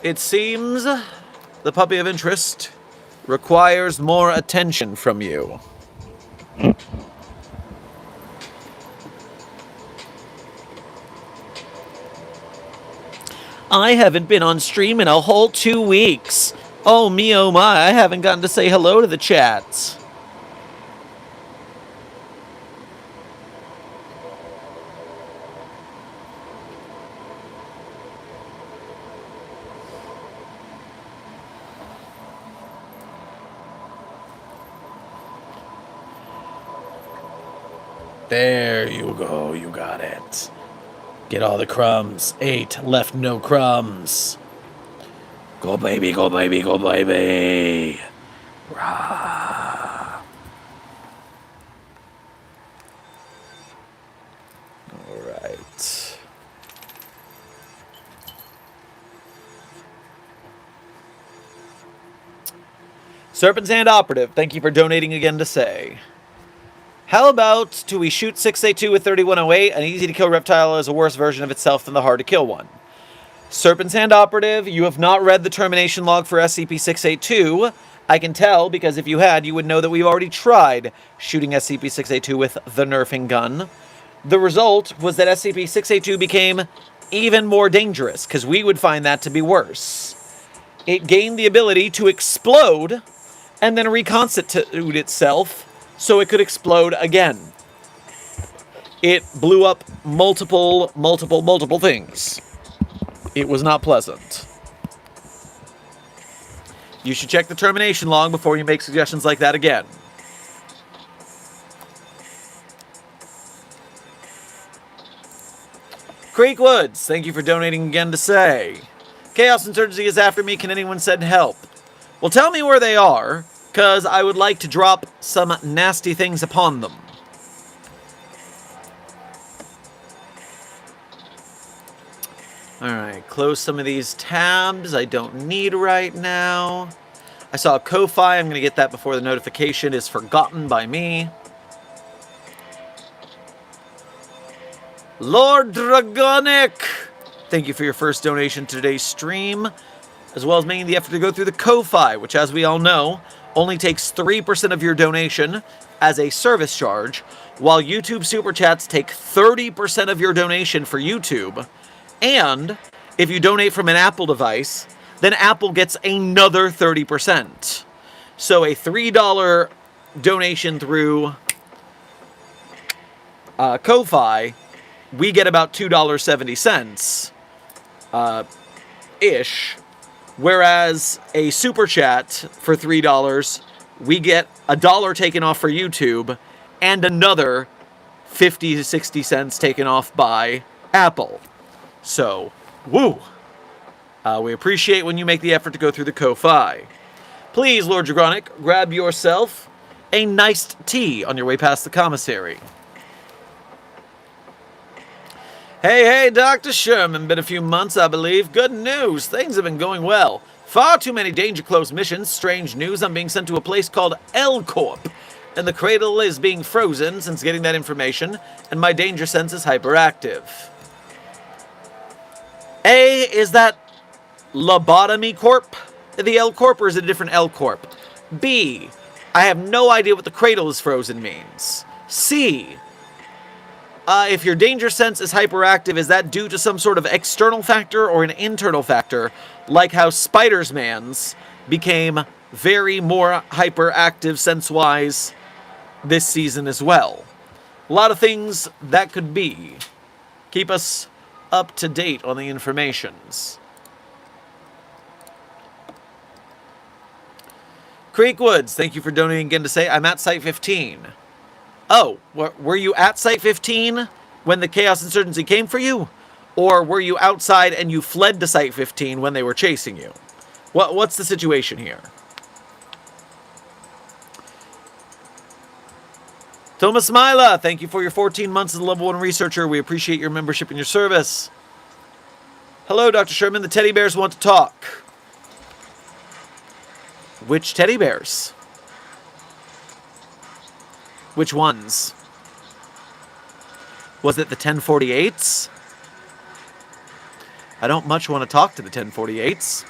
It seems the puppy of interest requires more attention from you. I haven't been on stream in a whole 2 weeks. Oh me, oh my, I haven't gotten to say hello to the chats. There you go, you got it. Get all the crumbs. 8, left no crumbs. Go baby, go baby, go baby. Rah. All right. Serpent's Hand Operative, thank you for donating again to say. How about do we shoot 682 with 3108? An easy-to-kill reptile is a worse version of itself than the hard-to-kill one. Serpent's Hand Operative, you have not read the termination log for SCP-682. I can tell, because if you had, you would know that we've already tried shooting SCP-682 with the nerfing gun. The result was that SCP-682 became even more dangerous, because we would find that to be worse. It gained the ability to explode, and then reconstitute itself, so it could explode again. It blew up multiple things. It was not pleasant. You should check the termination log before you make suggestions like that again. Creek Woods, thank you for donating again to say. Chaos Insurgency is after me, can anyone send help? Well, tell me where they are, because I would like to drop some nasty things upon them. Alright, close some of these tabs I don't need right now. I saw a Ko-Fi. I'm going to get that before the notification is forgotten by me. Lord Dragonic! Thank you for your first donation to today's stream, as well as making the effort to go through the Ko-Fi, which, as we all know, only takes 3% of your donation as a service charge, while YouTube Super Chats take 30% of your donation for YouTube. And if you donate from an Apple device, then Apple gets another 30%. So a $3 donation through Ko-Fi, we get about $2.70 ish. Whereas a Super Chat for $3, we get $1 taken off for YouTube and another 50 to 60 cents taken off by Apple. So, woo! We appreciate when you make the effort to go through the Ko-Fi. Please, Lord Dragonic, grab yourself a nice tea on your way past the commissary. Hey, Dr. Sherman. Been a few months, I believe. Good news. Things have been going well. Far too many danger close missions. Strange news. I'm being sent to a place called L Corp. And the cradle is being frozen since getting that information. And my danger sense is hyperactive. A, is that Lobotomy Corp? The L Corp, or is it a different L Corp? B, I have no idea what the cradle is frozen means. C, if your danger sense is hyperactive, is that due to some sort of external factor or an internal factor, like how Spider-Man's became very more hyperactive sense-wise this season as well? A lot of things that could be. Keep us up to date on the informations. Creekwoods, thank you for donating again to say I'm at Site 15. Oh, were you at Site 15 when the Chaos Insurgency came for you? Or were you outside and you fled to Site 15 when they were chasing you? What's the situation here? Thomas Mila, thank you for your 14 months as a level 1 researcher. We appreciate your membership and your service. Hello, Dr. Sherman. The teddy bears want to talk. Which teddy bears? Which ones? Was it the 1048s? I don't much want to talk to the 1048s.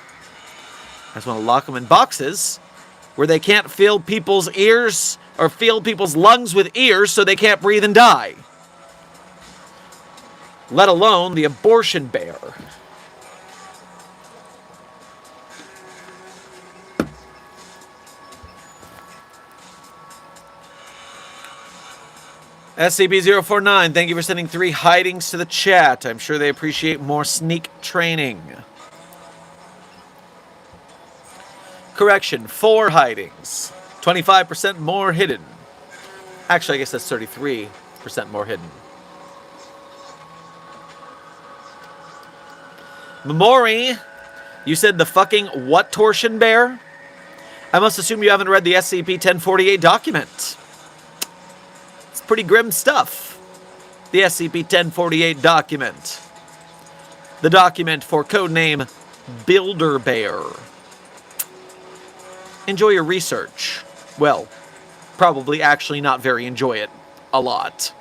I just want to lock them in boxes where they can't fill people's ears or fill people's lungs with ears so they can't breathe and die. Let alone the abortion bear. SCP-049, thank you for sending 3 hidings to the chat. I'm sure they appreciate more sneak training. Correction, 4 hidings. 25% more hidden. Actually, I guess that's 33% more hidden. Memori, you said the fucking what torsion bear? I must assume you haven't read the SCP-1048 document. Pretty grim stuff. The SCP-1048 document. The document for codename Builder Bear. Enjoy your research. Well, probably actually not very enjoy it a lot.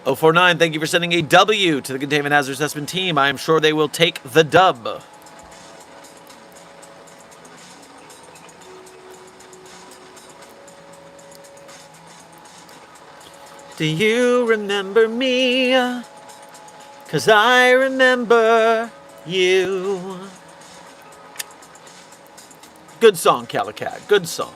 O49, thank you for sending a W to the Containment Hazard Assessment team. I am sure they will take the dub. Do you remember me? 'Cause I remember you. Good song, Calicat. Good song.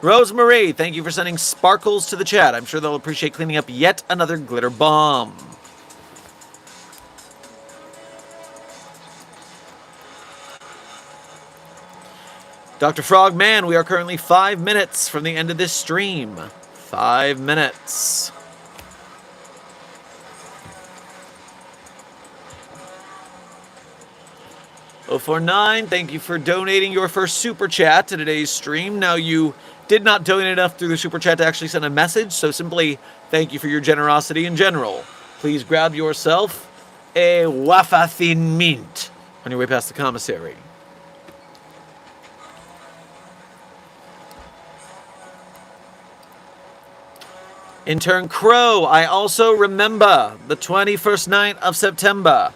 Rosemary, thank you for sending sparkles to the chat. I'm sure they'll appreciate cleaning up yet another glitter bomb. Dr. Frogman, we are currently 5 minutes from the end of this stream. 5 minutes. 049, thank you for donating your first super chat to today's stream. Now, you did not donate enough through the super chat to actually send a message, so simply thank you for your generosity in general. Please grab yourself a wafa thin mint on your way past the commissary. Intern Crow, I also remember the 21st night of September.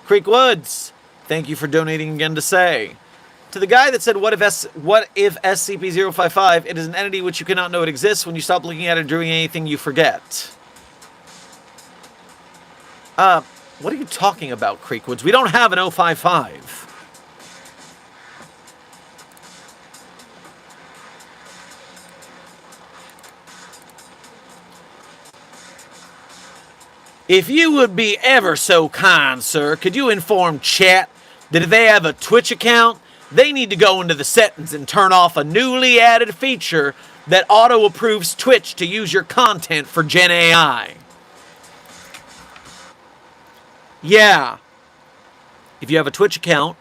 Creek Woods, thank you for donating again to say. To the guy that said, what if SCP-055, it is an entity which you cannot know it exists. When you stop looking at it or doing anything, you forget. What are you talking about, Creek Woods? We don't have an 055. If you would be ever so kind, sir, could you inform chat that if they have a Twitch account, they need to go into the settings and turn off a newly added feature that auto-approves Twitch to use your content for Gen AI. Yeah. If you have a Twitch account,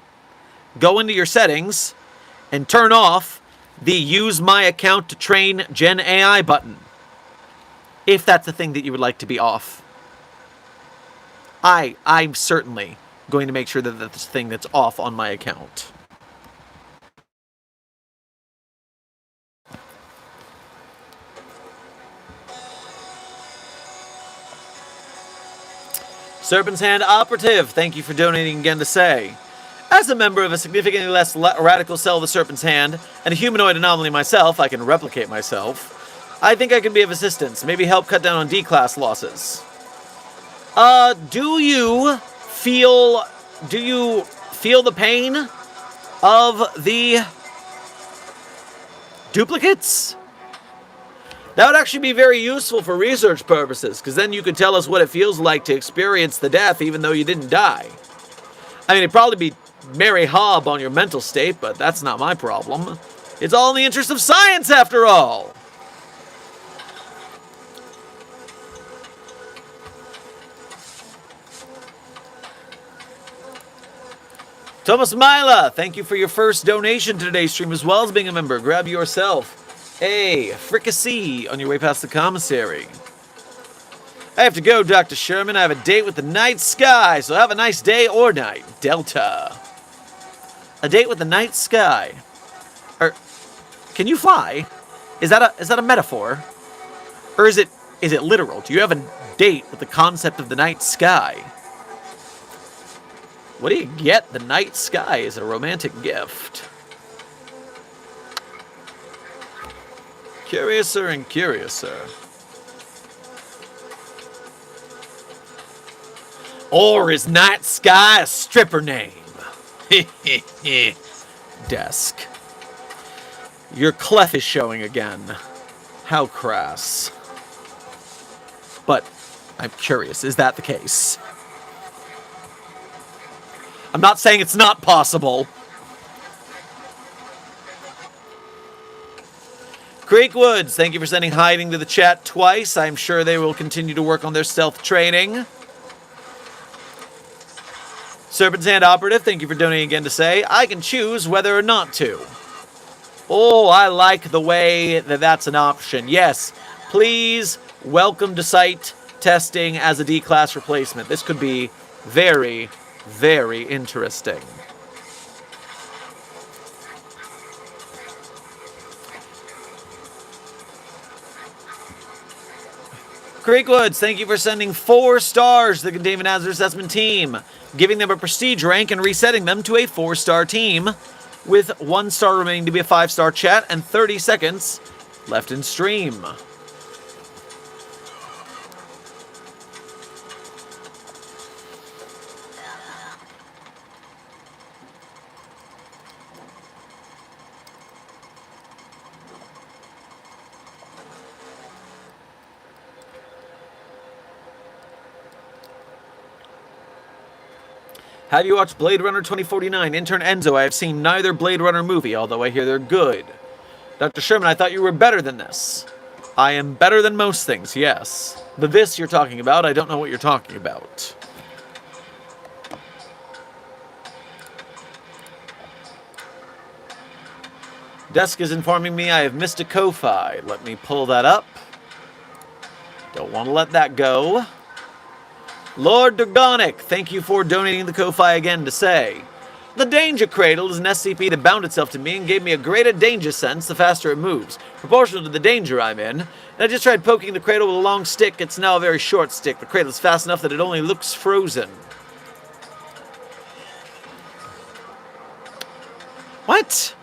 go into your settings and turn off the Use My Account to Train Gen AI button. If that's the thing that you would like to be off. I'm certainly going to make sure that that's the thing that's off on my account. Serpent's Hand Operative, thank you for donating again to say. As a member of a significantly less radical cell of the Serpent's Hand, and a humanoid anomaly myself, I can replicate myself. I think I can be of assistance, maybe help cut down on D-class losses. Do you feel the pain of the duplicates? That would actually be very useful for research purposes, because then you could tell us what it feels like to experience the death even though you didn't die. I mean, it'd probably be Mary Hobb on your mental state, but that's not my problem. It's all in the interest of science, after all. Thomas Mila, thank you for your first donation to today's stream, as well as being a member. Grab yourself a fricassee on your way past the commissary. I have to go, Dr. Sherman. I have a date with the night sky, so have a nice day or night. Delta. A date with the night sky. Can you fly? Is that a metaphor? Or is it literal? Do you have a date with the concept of the night sky? What do you get? The night sky is a romantic gift. Curiouser and curiouser. Or is night sky a stripper name? Desk. Your clef is showing again. How crass. But I'm curious, is that the case? I'm not saying it's not possible. Creek Woods, thank you for sending hiding to the chat twice. I'm sure they will continue to work on their stealth training. Serpent's Hand Operative, thank you for donating again to say, I can choose whether or not to. Oh, I like the way that that's an option. Yes, please welcome to site testing as a D-class replacement. This could be very, very interesting. Creekwoods, thank you for sending 4 stars to the Containment Hazard Assessment Team, giving them a prestige rank and resetting them to a 4-star team, with 1 star remaining to be a 5-star chat and 30 seconds left in stream. Have you watched Blade Runner 2049? Intern Enzo, I have seen neither Blade Runner movie, although I hear they're good. Dr. Sherman, I thought you were better than this. I am better than most things, yes. The this you're talking about, I don't know what you're talking about. Desk is informing me I have missed a Ko-Fi. Let me pull that up. Don't want to let that go. Lord Dragonic, thank you for donating the Ko-Fi again to say, the Danger Cradle is an SCP that bound itself to me and gave me a greater danger sense the faster it moves, proportional to the danger I'm in. And I just tried poking the cradle with a long stick. It's now a very short stick. The cradle is fast enough that it only looks frozen. What?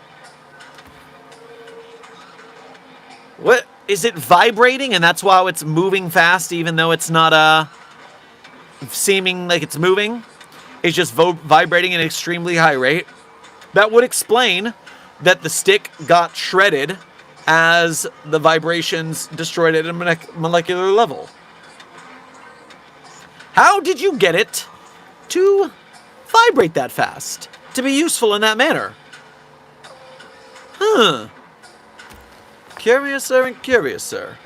What? Is it vibrating and that's why it's moving fast even though it's not, seeming like it's moving? It's just vibrating at an extremely high rate. That would explain that the stick got shredded as the vibrations destroyed it at a molecular level. How did you get it to vibrate that fast? To be useful in that manner? Huh. Curiouser and curiouser.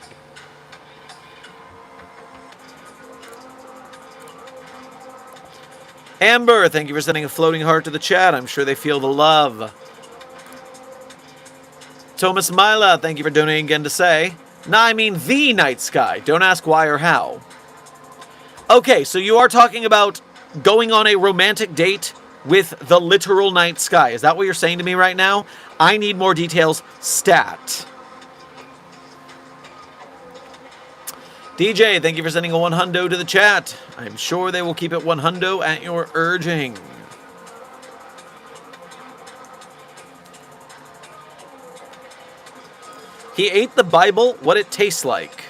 Amber, thank you for sending a floating heart to the chat. I'm sure they feel the love. Thomas Mila, thank you for donating again to say. Nah, I mean the night sky. Don't ask why or how. Okay, so you are talking about going on a romantic date with the literal night sky. Is that what you're saying to me right now? I need more details. Stat. DJ, thank you for sending a 100 to the chat. I'm sure they will keep it 100 at your urging. He ate the Bible, what it tastes like.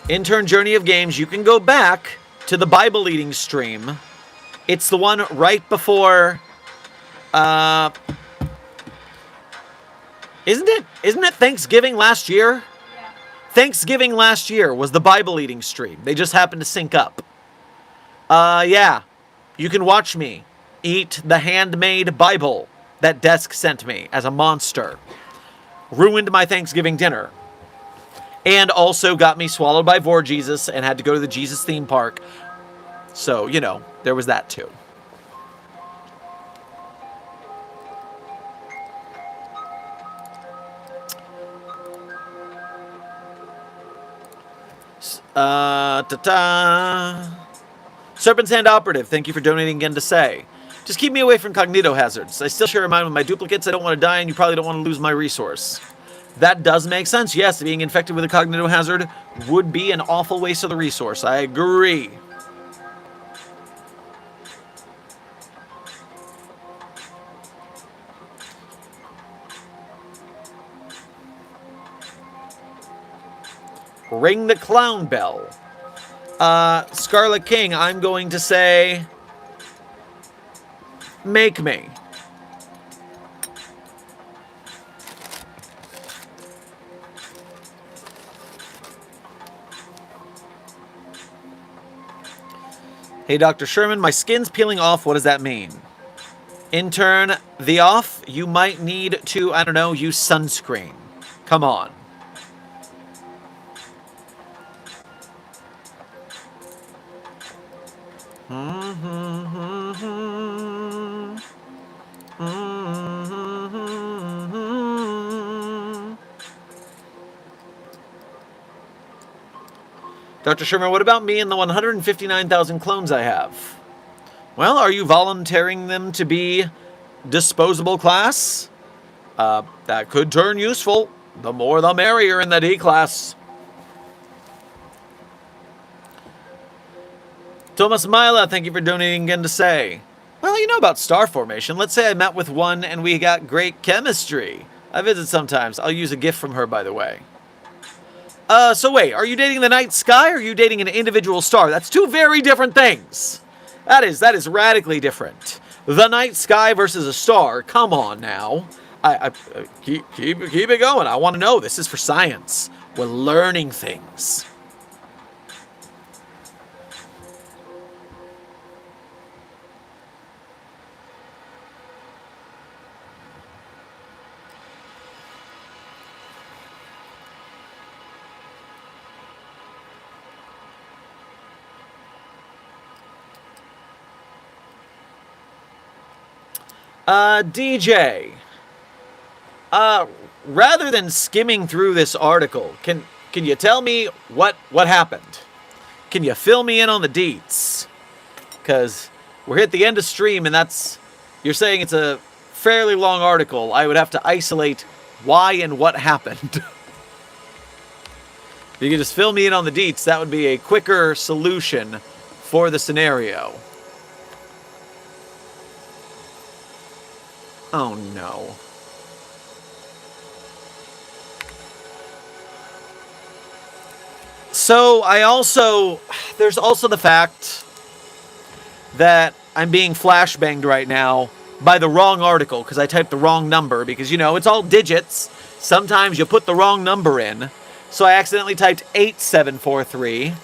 Intern Journey of Games, you can go back to the Bible eating stream. It's the one right before, Isn't it Thanksgiving last year? Thanksgiving last year was the Bible eating stream. They just happened to sync up. Yeah. You can watch me eat the handmade Bible that Desk sent me as a monster. Ruined my Thanksgiving dinner. And also got me swallowed by Vorjesus and had to go to the Jesus theme park. So, you know, there was that too. Serpent's Hand Operative, thank you for donating again to say. Just keep me away from cognito hazards. I still share a mind with my duplicates. I don't want to die, and you probably don't want to lose my resource. That does make sense. Yes, being infected with a cognito hazard would be an awful waste of the resource. I agree. Ring the clown bell. Scarlet King, I'm going to say, make me. Hey, Dr. Sherman, my skin's peeling off. What does that mean? Intern, the off, you might need to, I don't know, use sunscreen. Come on. Dr. Sherman, what about me and the 159,000 clones I have? Well, are you volunteering them to be disposable class? That could turn useful. The more the merrier in the D class. Thomas Mila, thank you for donating again to say. Well, you know about star formation. Let's say I met with one and we got great chemistry. I visit sometimes. I'll use a gift from her, by the way. So wait, are you dating the night sky or are you dating an individual star? That's two very different things. That is radically different. The night sky versus a star. Come on now. Keep it going. I want to know. This is for science. We're learning things. DJ. Rather than skimming through this article, can you tell me what happened? Can you fill me in on the deets? Because we're at the end of stream, and you're saying it's a fairly long article. I would have to isolate why and what happened. If you could just fill me in on the deets, that would be a quicker solution for the scenario. Oh no. So there's also the fact that I'm being flashbanged right now by the wrong article because I typed the wrong number because, it's all digits. Sometimes you put the wrong number in. So I accidentally typed 8743.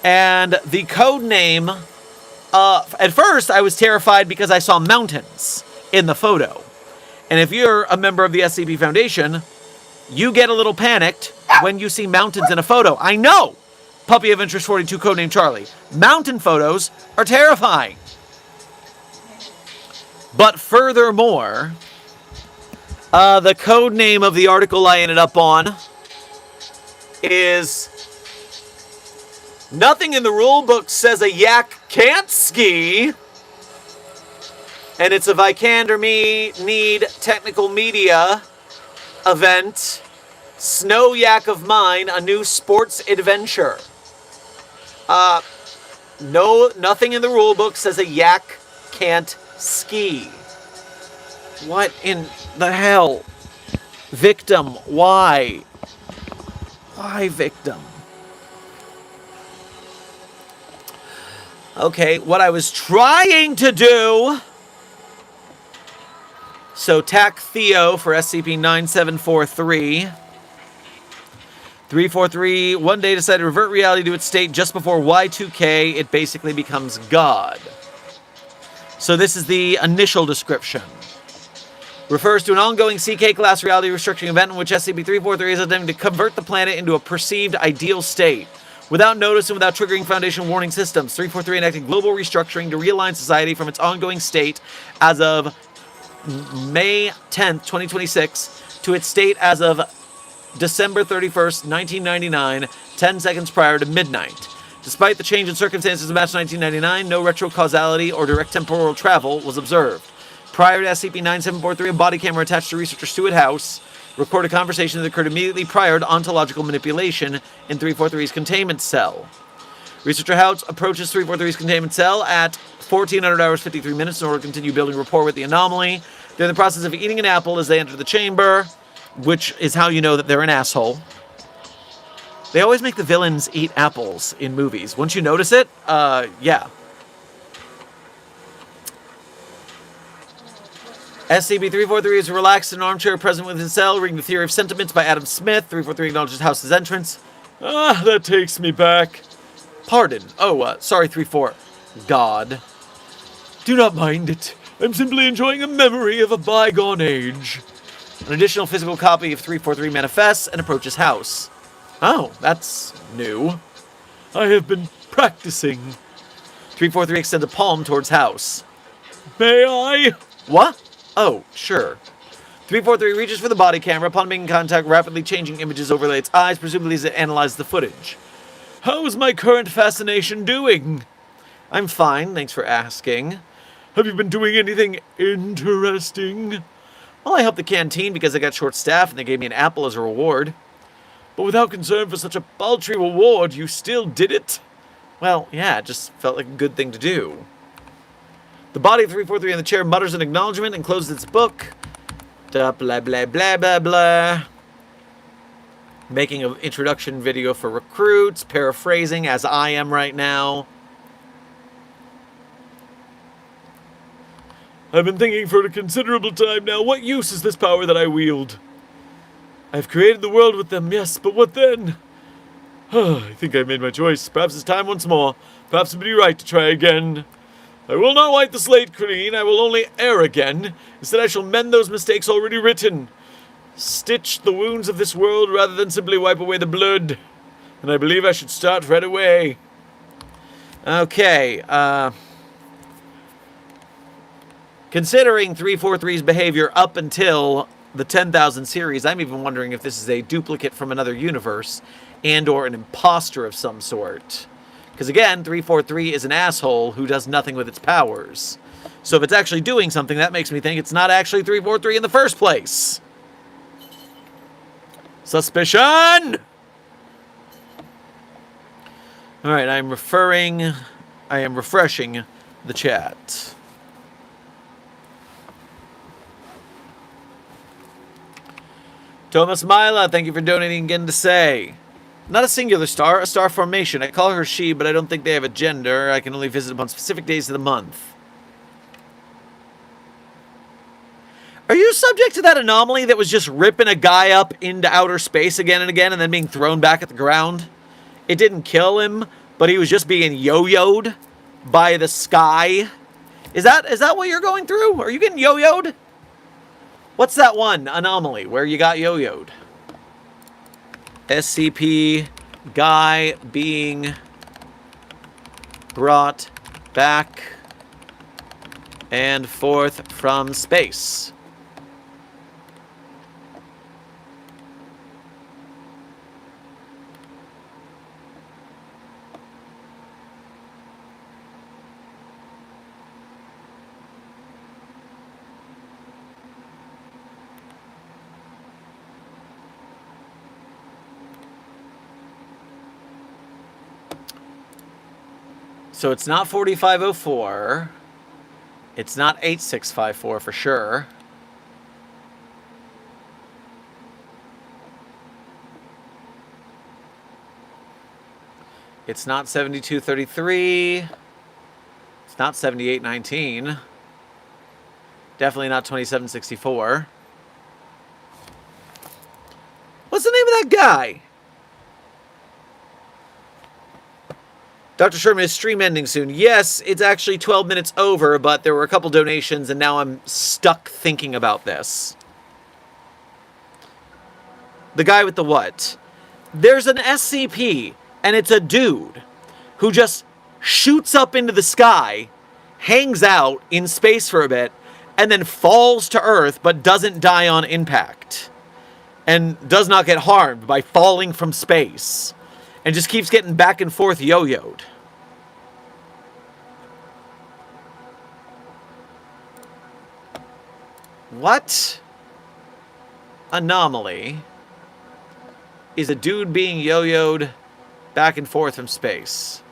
And the code name, at first I was terrified because I saw mountains in the photo. And if you're a member of the SCP Foundation, you get a little panicked when you see mountains in a photo. I know! Puppy of Interest 42, codename Charlie. Mountain photos are terrifying. But furthermore, the code name of the article I ended up on is nothing in the rule book says a yak can't ski. And it's a Vikander Need technical media event. Snow Yak of Mine, a new sports adventure. No, nothing in the rule book says a yak can't ski. What in the hell? Victim, why? Why victim? Okay, what I was trying to do... So, TAC Theo for SCP-9743. 343, one day decided to revert reality to its state just before Y2K. It basically becomes God. So this is the initial description. Refers to an ongoing CK-class reality restriction event in which SCP-343 is attempting to convert the planet into a perceived ideal state. Without notice and without triggering Foundation warning systems, 343 enacted global restructuring to realign society from its ongoing state as of May 10th, 2026, to its state as of December 31st, 1999, 10 seconds prior to midnight. Despite the change in circumstances of March 1999, no retrocausality or direct temporal travel was observed. Prior to SCP-9743, a body camera attached to Researcher Stewart House recorded a conversation that occurred immediately prior to ontological manipulation in 343's containment cell. Researcher House approaches 343's containment cell at 1400 hours 53 minutes in order to continue building rapport with the anomaly. They're in the process of eating an apple as they enter the chamber, which is how you know that they're an asshole. They always make the villains eat apples in movies. Once you notice it, yeah. SCP-343 is relaxed in an armchair present within his cell, reading The Theory of Sentiments by Adam Smith. 343 acknowledges House's entrance. Ah, that takes me back. Pardon. Oh, sorry, 34. God. Do not mind it. I'm simply enjoying a memory of a bygone age. An additional physical copy of 343 manifests and approaches House. Oh, that's new. I have been practicing. 343 extends a palm towards House. May I? What? Oh, sure. 343 reaches for the body camera. Upon making contact, rapidly changing images overlay its eyes, presumably as it analyzes the footage. How is my current fascination doing? I'm fine, thanks for asking. Have you been doing anything interesting? Well, I helped the canteen because I got short staff and they gave me an apple as a reward. But without concern for such a paltry reward, you still did it? Well, yeah, it just felt like a good thing to do. The body of 343 in the chair mutters an acknowledgement and closes its book. Blah, blah, blah, blah, blah, blah. Making an introduction video for recruits, paraphrasing as I am right now. I've been thinking for a considerable time now, what use is this power that I wield? I've created the world with them, yes, but what then? I think I made my choice. Perhaps it's time once more. Perhaps it'd be right to try again. I will not wipe the slate clean, I will only err again. Instead I shall mend those mistakes already written. Stitch the wounds of this world rather than simply wipe away the blood. And I believe I should start right away. Okay, considering 343's behavior up until the 10,000 series, I'm even wondering if this is a duplicate from another universe and or an imposter of some sort. Because again, 343 is an asshole who does nothing with its powers. So if it's actually doing something, that makes me think it's not actually 343 in the first place. Suspicion! Alright, I am refreshing the chat. Thomas Mila, thank you for donating again to say. Not a singular star, a star formation. I call her she, but I don't think they have a gender. I can only visit upon specific days of the month. Are you subject to that anomaly that was just ripping a guy up into outer space again and again and then being thrown back at the ground? It didn't kill him, but he was just being yo-yoed by the sky. Is that what you're going through? Are you getting yo-yoed? What's that one anomaly where you got yo-yoed? SCP guy being brought back and forth from space. So it's not 4504. It's not 8654 for sure. It's not 7233. It's not 7819. Definitely not 2764. What's the name of that guy? Dr. Sherman, is stream ending soon? Yes, it's actually 12 minutes over, but there were a couple donations, and now I'm stuck thinking about this. The guy with the what? There's an SCP, and it's a dude who just shoots up into the sky, hangs out in space for a bit, and then falls to Earth, but doesn't die on impact. And does not get harmed by falling from space. And just keeps getting back and forth yo-yoed. What anomaly is a dude being yo-yoed back and forth from space?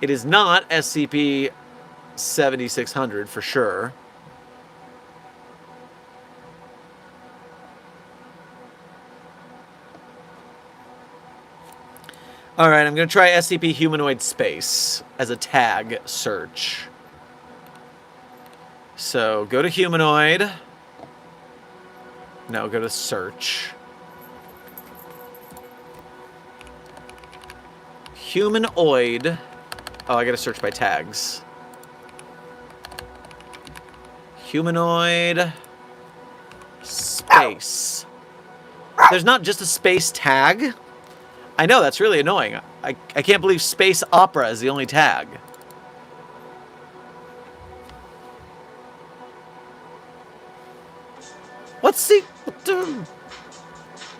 It is not SCP-7600 for sure. Alright, I'm going to try SCP Humanoid Space as a tag search. So, go to Humanoid. No, go to Search. Humanoid. Oh, I got to search by tags. Humanoid Space. There's not just a space tag. I know, that's really annoying. I can't believe Space Opera is the only tag. What the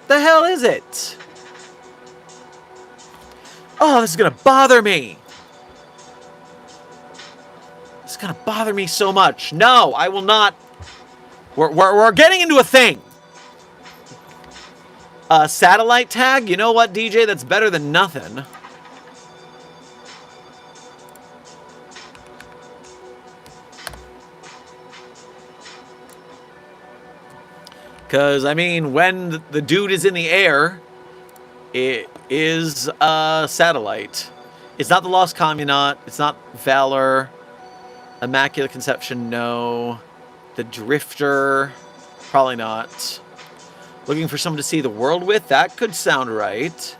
hell is it? Oh, this is gonna bother me. This is gonna bother me so much. No, I will not. We're getting into a thing. Satellite tag? You know what, DJ? That's better than nothing. Because, I mean, when the dude is in the air, it is a satellite. It's not the Lost Communaut. It's not Valor. Immaculate Conception, no. The Drifter, probably not. Looking for someone to see the world with? That could sound right.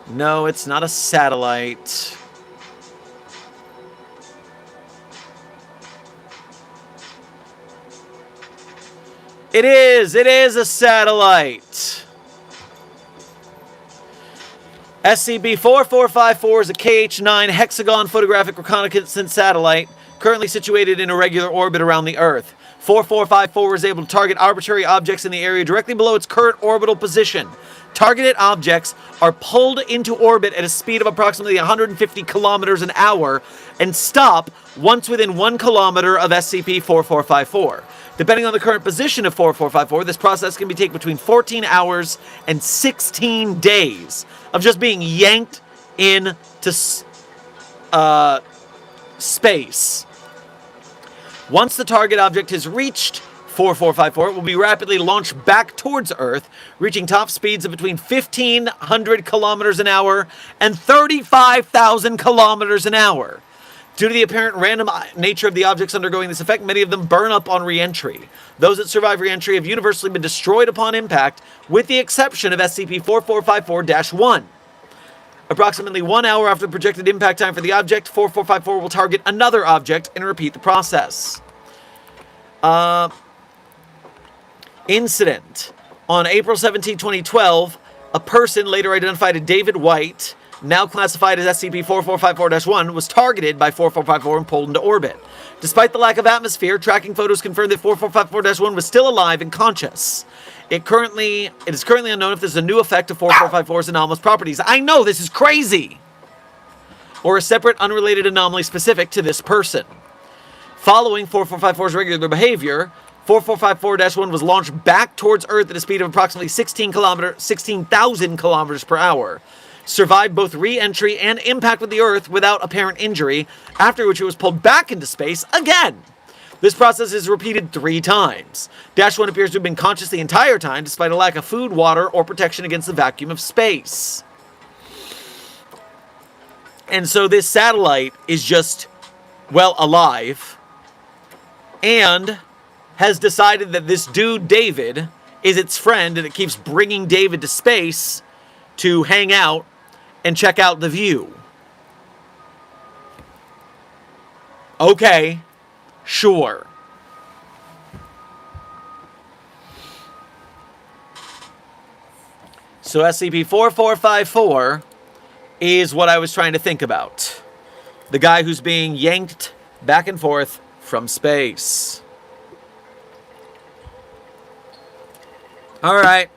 No, it's not a satellite. It is a satellite. SCP-4454 is a KH-9 hexagon photographic reconnaissance satellite currently situated in a regular orbit around the Earth. 4454 is able to target arbitrary objects in the area directly below its current orbital position. Targeted objects are pulled into orbit at a speed of approximately 150 kilometers an hour and stop once within 1 kilometer of SCP-4454. Depending on the current position of 4454, this process can take between 14 hours and 16 days of just being yanked into space. Once the target object has reached 4454, it will be rapidly launched back towards Earth, reaching top speeds of between 1,500 kilometers an hour and 35,000 kilometers an hour. Due to the apparent random nature of the objects undergoing this effect, many of them burn up on re-entry. Those that survive re-entry have universally been destroyed upon impact, with the exception of SCP-4454-1. Approximately 1 hour after the projected impact time for the object, 4454 will target another object and repeat the process. Incident. On April 17, 2012, a person later identified as David White, now classified as SCP-4454-1, was targeted by 4454 and pulled into orbit. Despite the lack of atmosphere, tracking photos confirmed that 4454-1 was still alive and conscious. It is currently unknown if this is a new effect of 4454's anomalous properties. I know, this is crazy! Or a separate, unrelated anomaly specific to this person. Following 4454's regular behavior, 4454-1 was launched back towards Earth at a speed of approximately 16,000 kilometers per hour. Survived both re-entry and impact with the Earth without apparent injury, after which it was pulled back into space again. This process is repeated 3 times. -1 appears to have been conscious the entire time, despite a lack of food, water, or protection against the vacuum of space. And so this satellite is just, well, alive, and has decided that this dude, David, is its friend, and it keeps bringing David to space to hang out and check out the view. Okay, sure. So SCP-4454 is what I was trying to think about. The guy who's being yanked back and forth from space. Alright.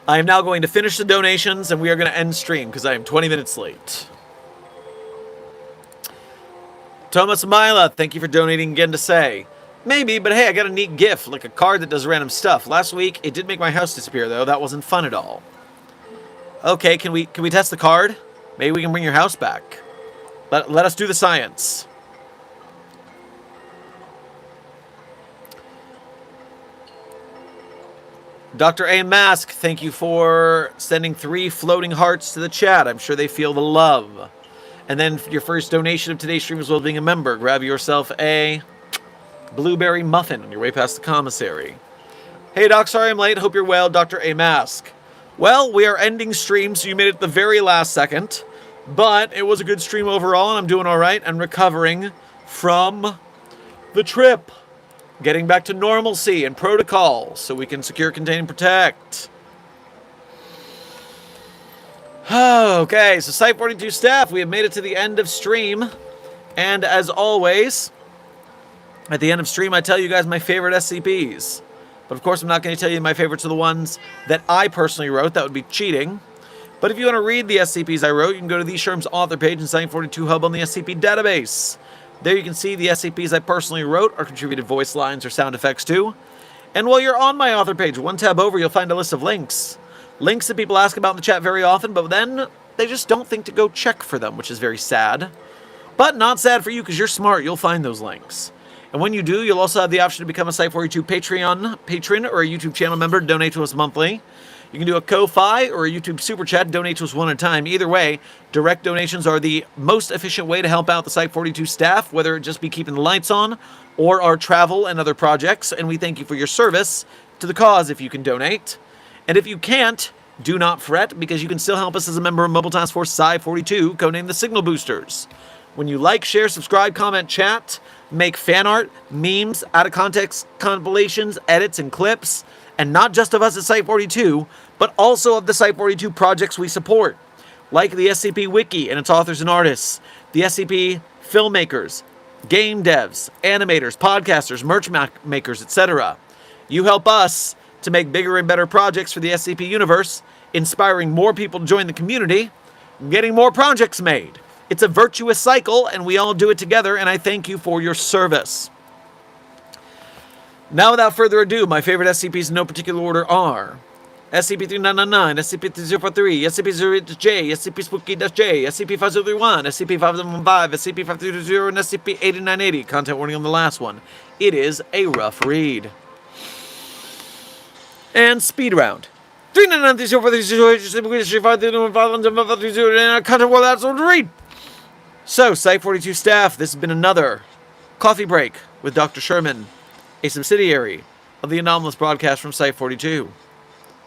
I am now going to finish the donations, and we are going to end stream, because I am 20 minutes late. Thomas Mila, thank you for donating again to say. Maybe, but hey, I got a neat gift, like a card that does random stuff. Last week, it did make my house disappear, though. That wasn't fun at all. Okay, can we test the card? Maybe we can bring your house back. Let us do the science. Dr. A. Mask, thank you for sending 3 floating hearts to the chat. I'm sure they feel the love. And then your first donation of today's stream as well as being a member. Grab yourself a blueberry muffin on your way past the commissary. Hey Doc, sorry I'm late. Hope you're well. Dr. A. Mask. Well, we are ending stream, so you made it the very last second. But it was a good stream overall, and I'm doing alright and recovering from the trip. Getting back to normalcy and protocol so we can secure, contain, and protect. Okay, so Site-42 staff, we have made it to the end of stream. And as always, at the end of stream, I tell you guys my favorite SCPs. But of course, I'm not going to tell you my favorites are the ones that I personally wrote. That would be cheating. But if you want to read the SCPs I wrote, you can go to the Sherman's author page in Site-42 Hub on the SCP database. There you can see the SCPs I personally wrote or contributed voice lines or sound effects to. And while you're on my author page, one tab over, you'll find a list of links. Links that people ask about in the chat very often, but then they just don't think to go check for them, which is very sad. But not sad for you, because you're smart. You'll find those links. And when you do, you'll also have the option to become a Site-42 Patreon patron or a YouTube channel member to donate to us monthly. You can do a Ko-Fi or a YouTube Super Chat, donate to us one at a time. Either way, direct donations are the most efficient way to help out the Site-42 staff, whether it just be keeping the lights on or our travel and other projects. And we thank you for your service to the cause if you can donate. And if you can't, do not fret, because you can still help us as a member of Mobile Task Force Psi-42, codenamed the Signal Boosters. When you like, share, subscribe, comment, chat, make fan art, memes, out-of-context compilations, edits, and clips, and not just of us at Site-42, but also of the Site-42 projects we support, like the SCP Wiki and its authors and artists, the SCP filmmakers, game devs, animators, podcasters, merch makers, etc. You help us to make bigger and better projects for the SCP universe, inspiring more people to join the community, getting more projects made. It's a virtuous cycle, and we all do it together, and I thank you for your service. Now, without further ado, my favorite SCPs in no particular order are SCP-3999, SCP-3043, SCP-0J, SCP-Spooky-J, SCP-5031, SCP-5015, SCP-5320, and SCP-8980. Content warning on the last one. It is a rough read. And speed round. 3999, content warning, that's what to read. So, Site-42 staff, this has been another coffee break with Dr. Sherman, a subsidiary of the anomalous broadcast from Site-42. I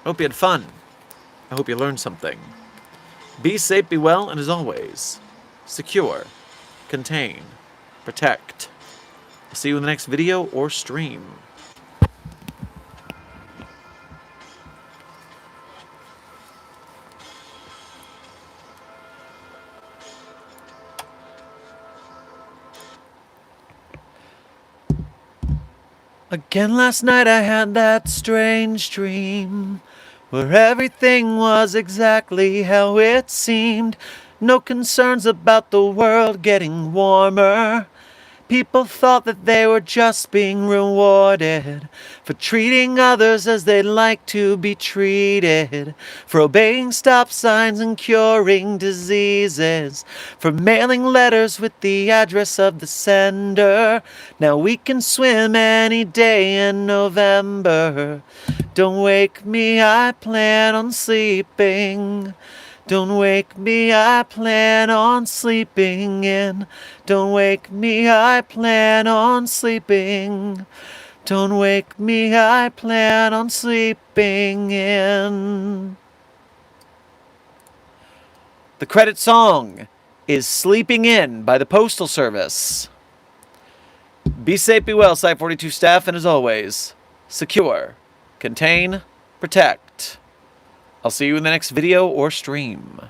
hope you had fun. I hope you learned something. Be safe, be well, and as always, secure, contain, protect. I'll see you in the next video or stream. Again last night I had that strange dream where everything was exactly how it seemed. No concerns about the world getting warmer. People thought that they were just being rewarded for treating others as they'd like to be treated, for obeying stop signs and curing diseases, for mailing letters with the address of the sender. Now we can swim any day in November. Don't wake me, I plan on sleeping. Don't wake me, I plan on sleeping in. Don't wake me, I plan on sleeping. Don't wake me, I plan on sleeping in. The credit song is Sleeping In by the Postal Service. Be safe, be well, Site-42 staff, and as always, secure, contain, protect. I'll see you in the next video or stream.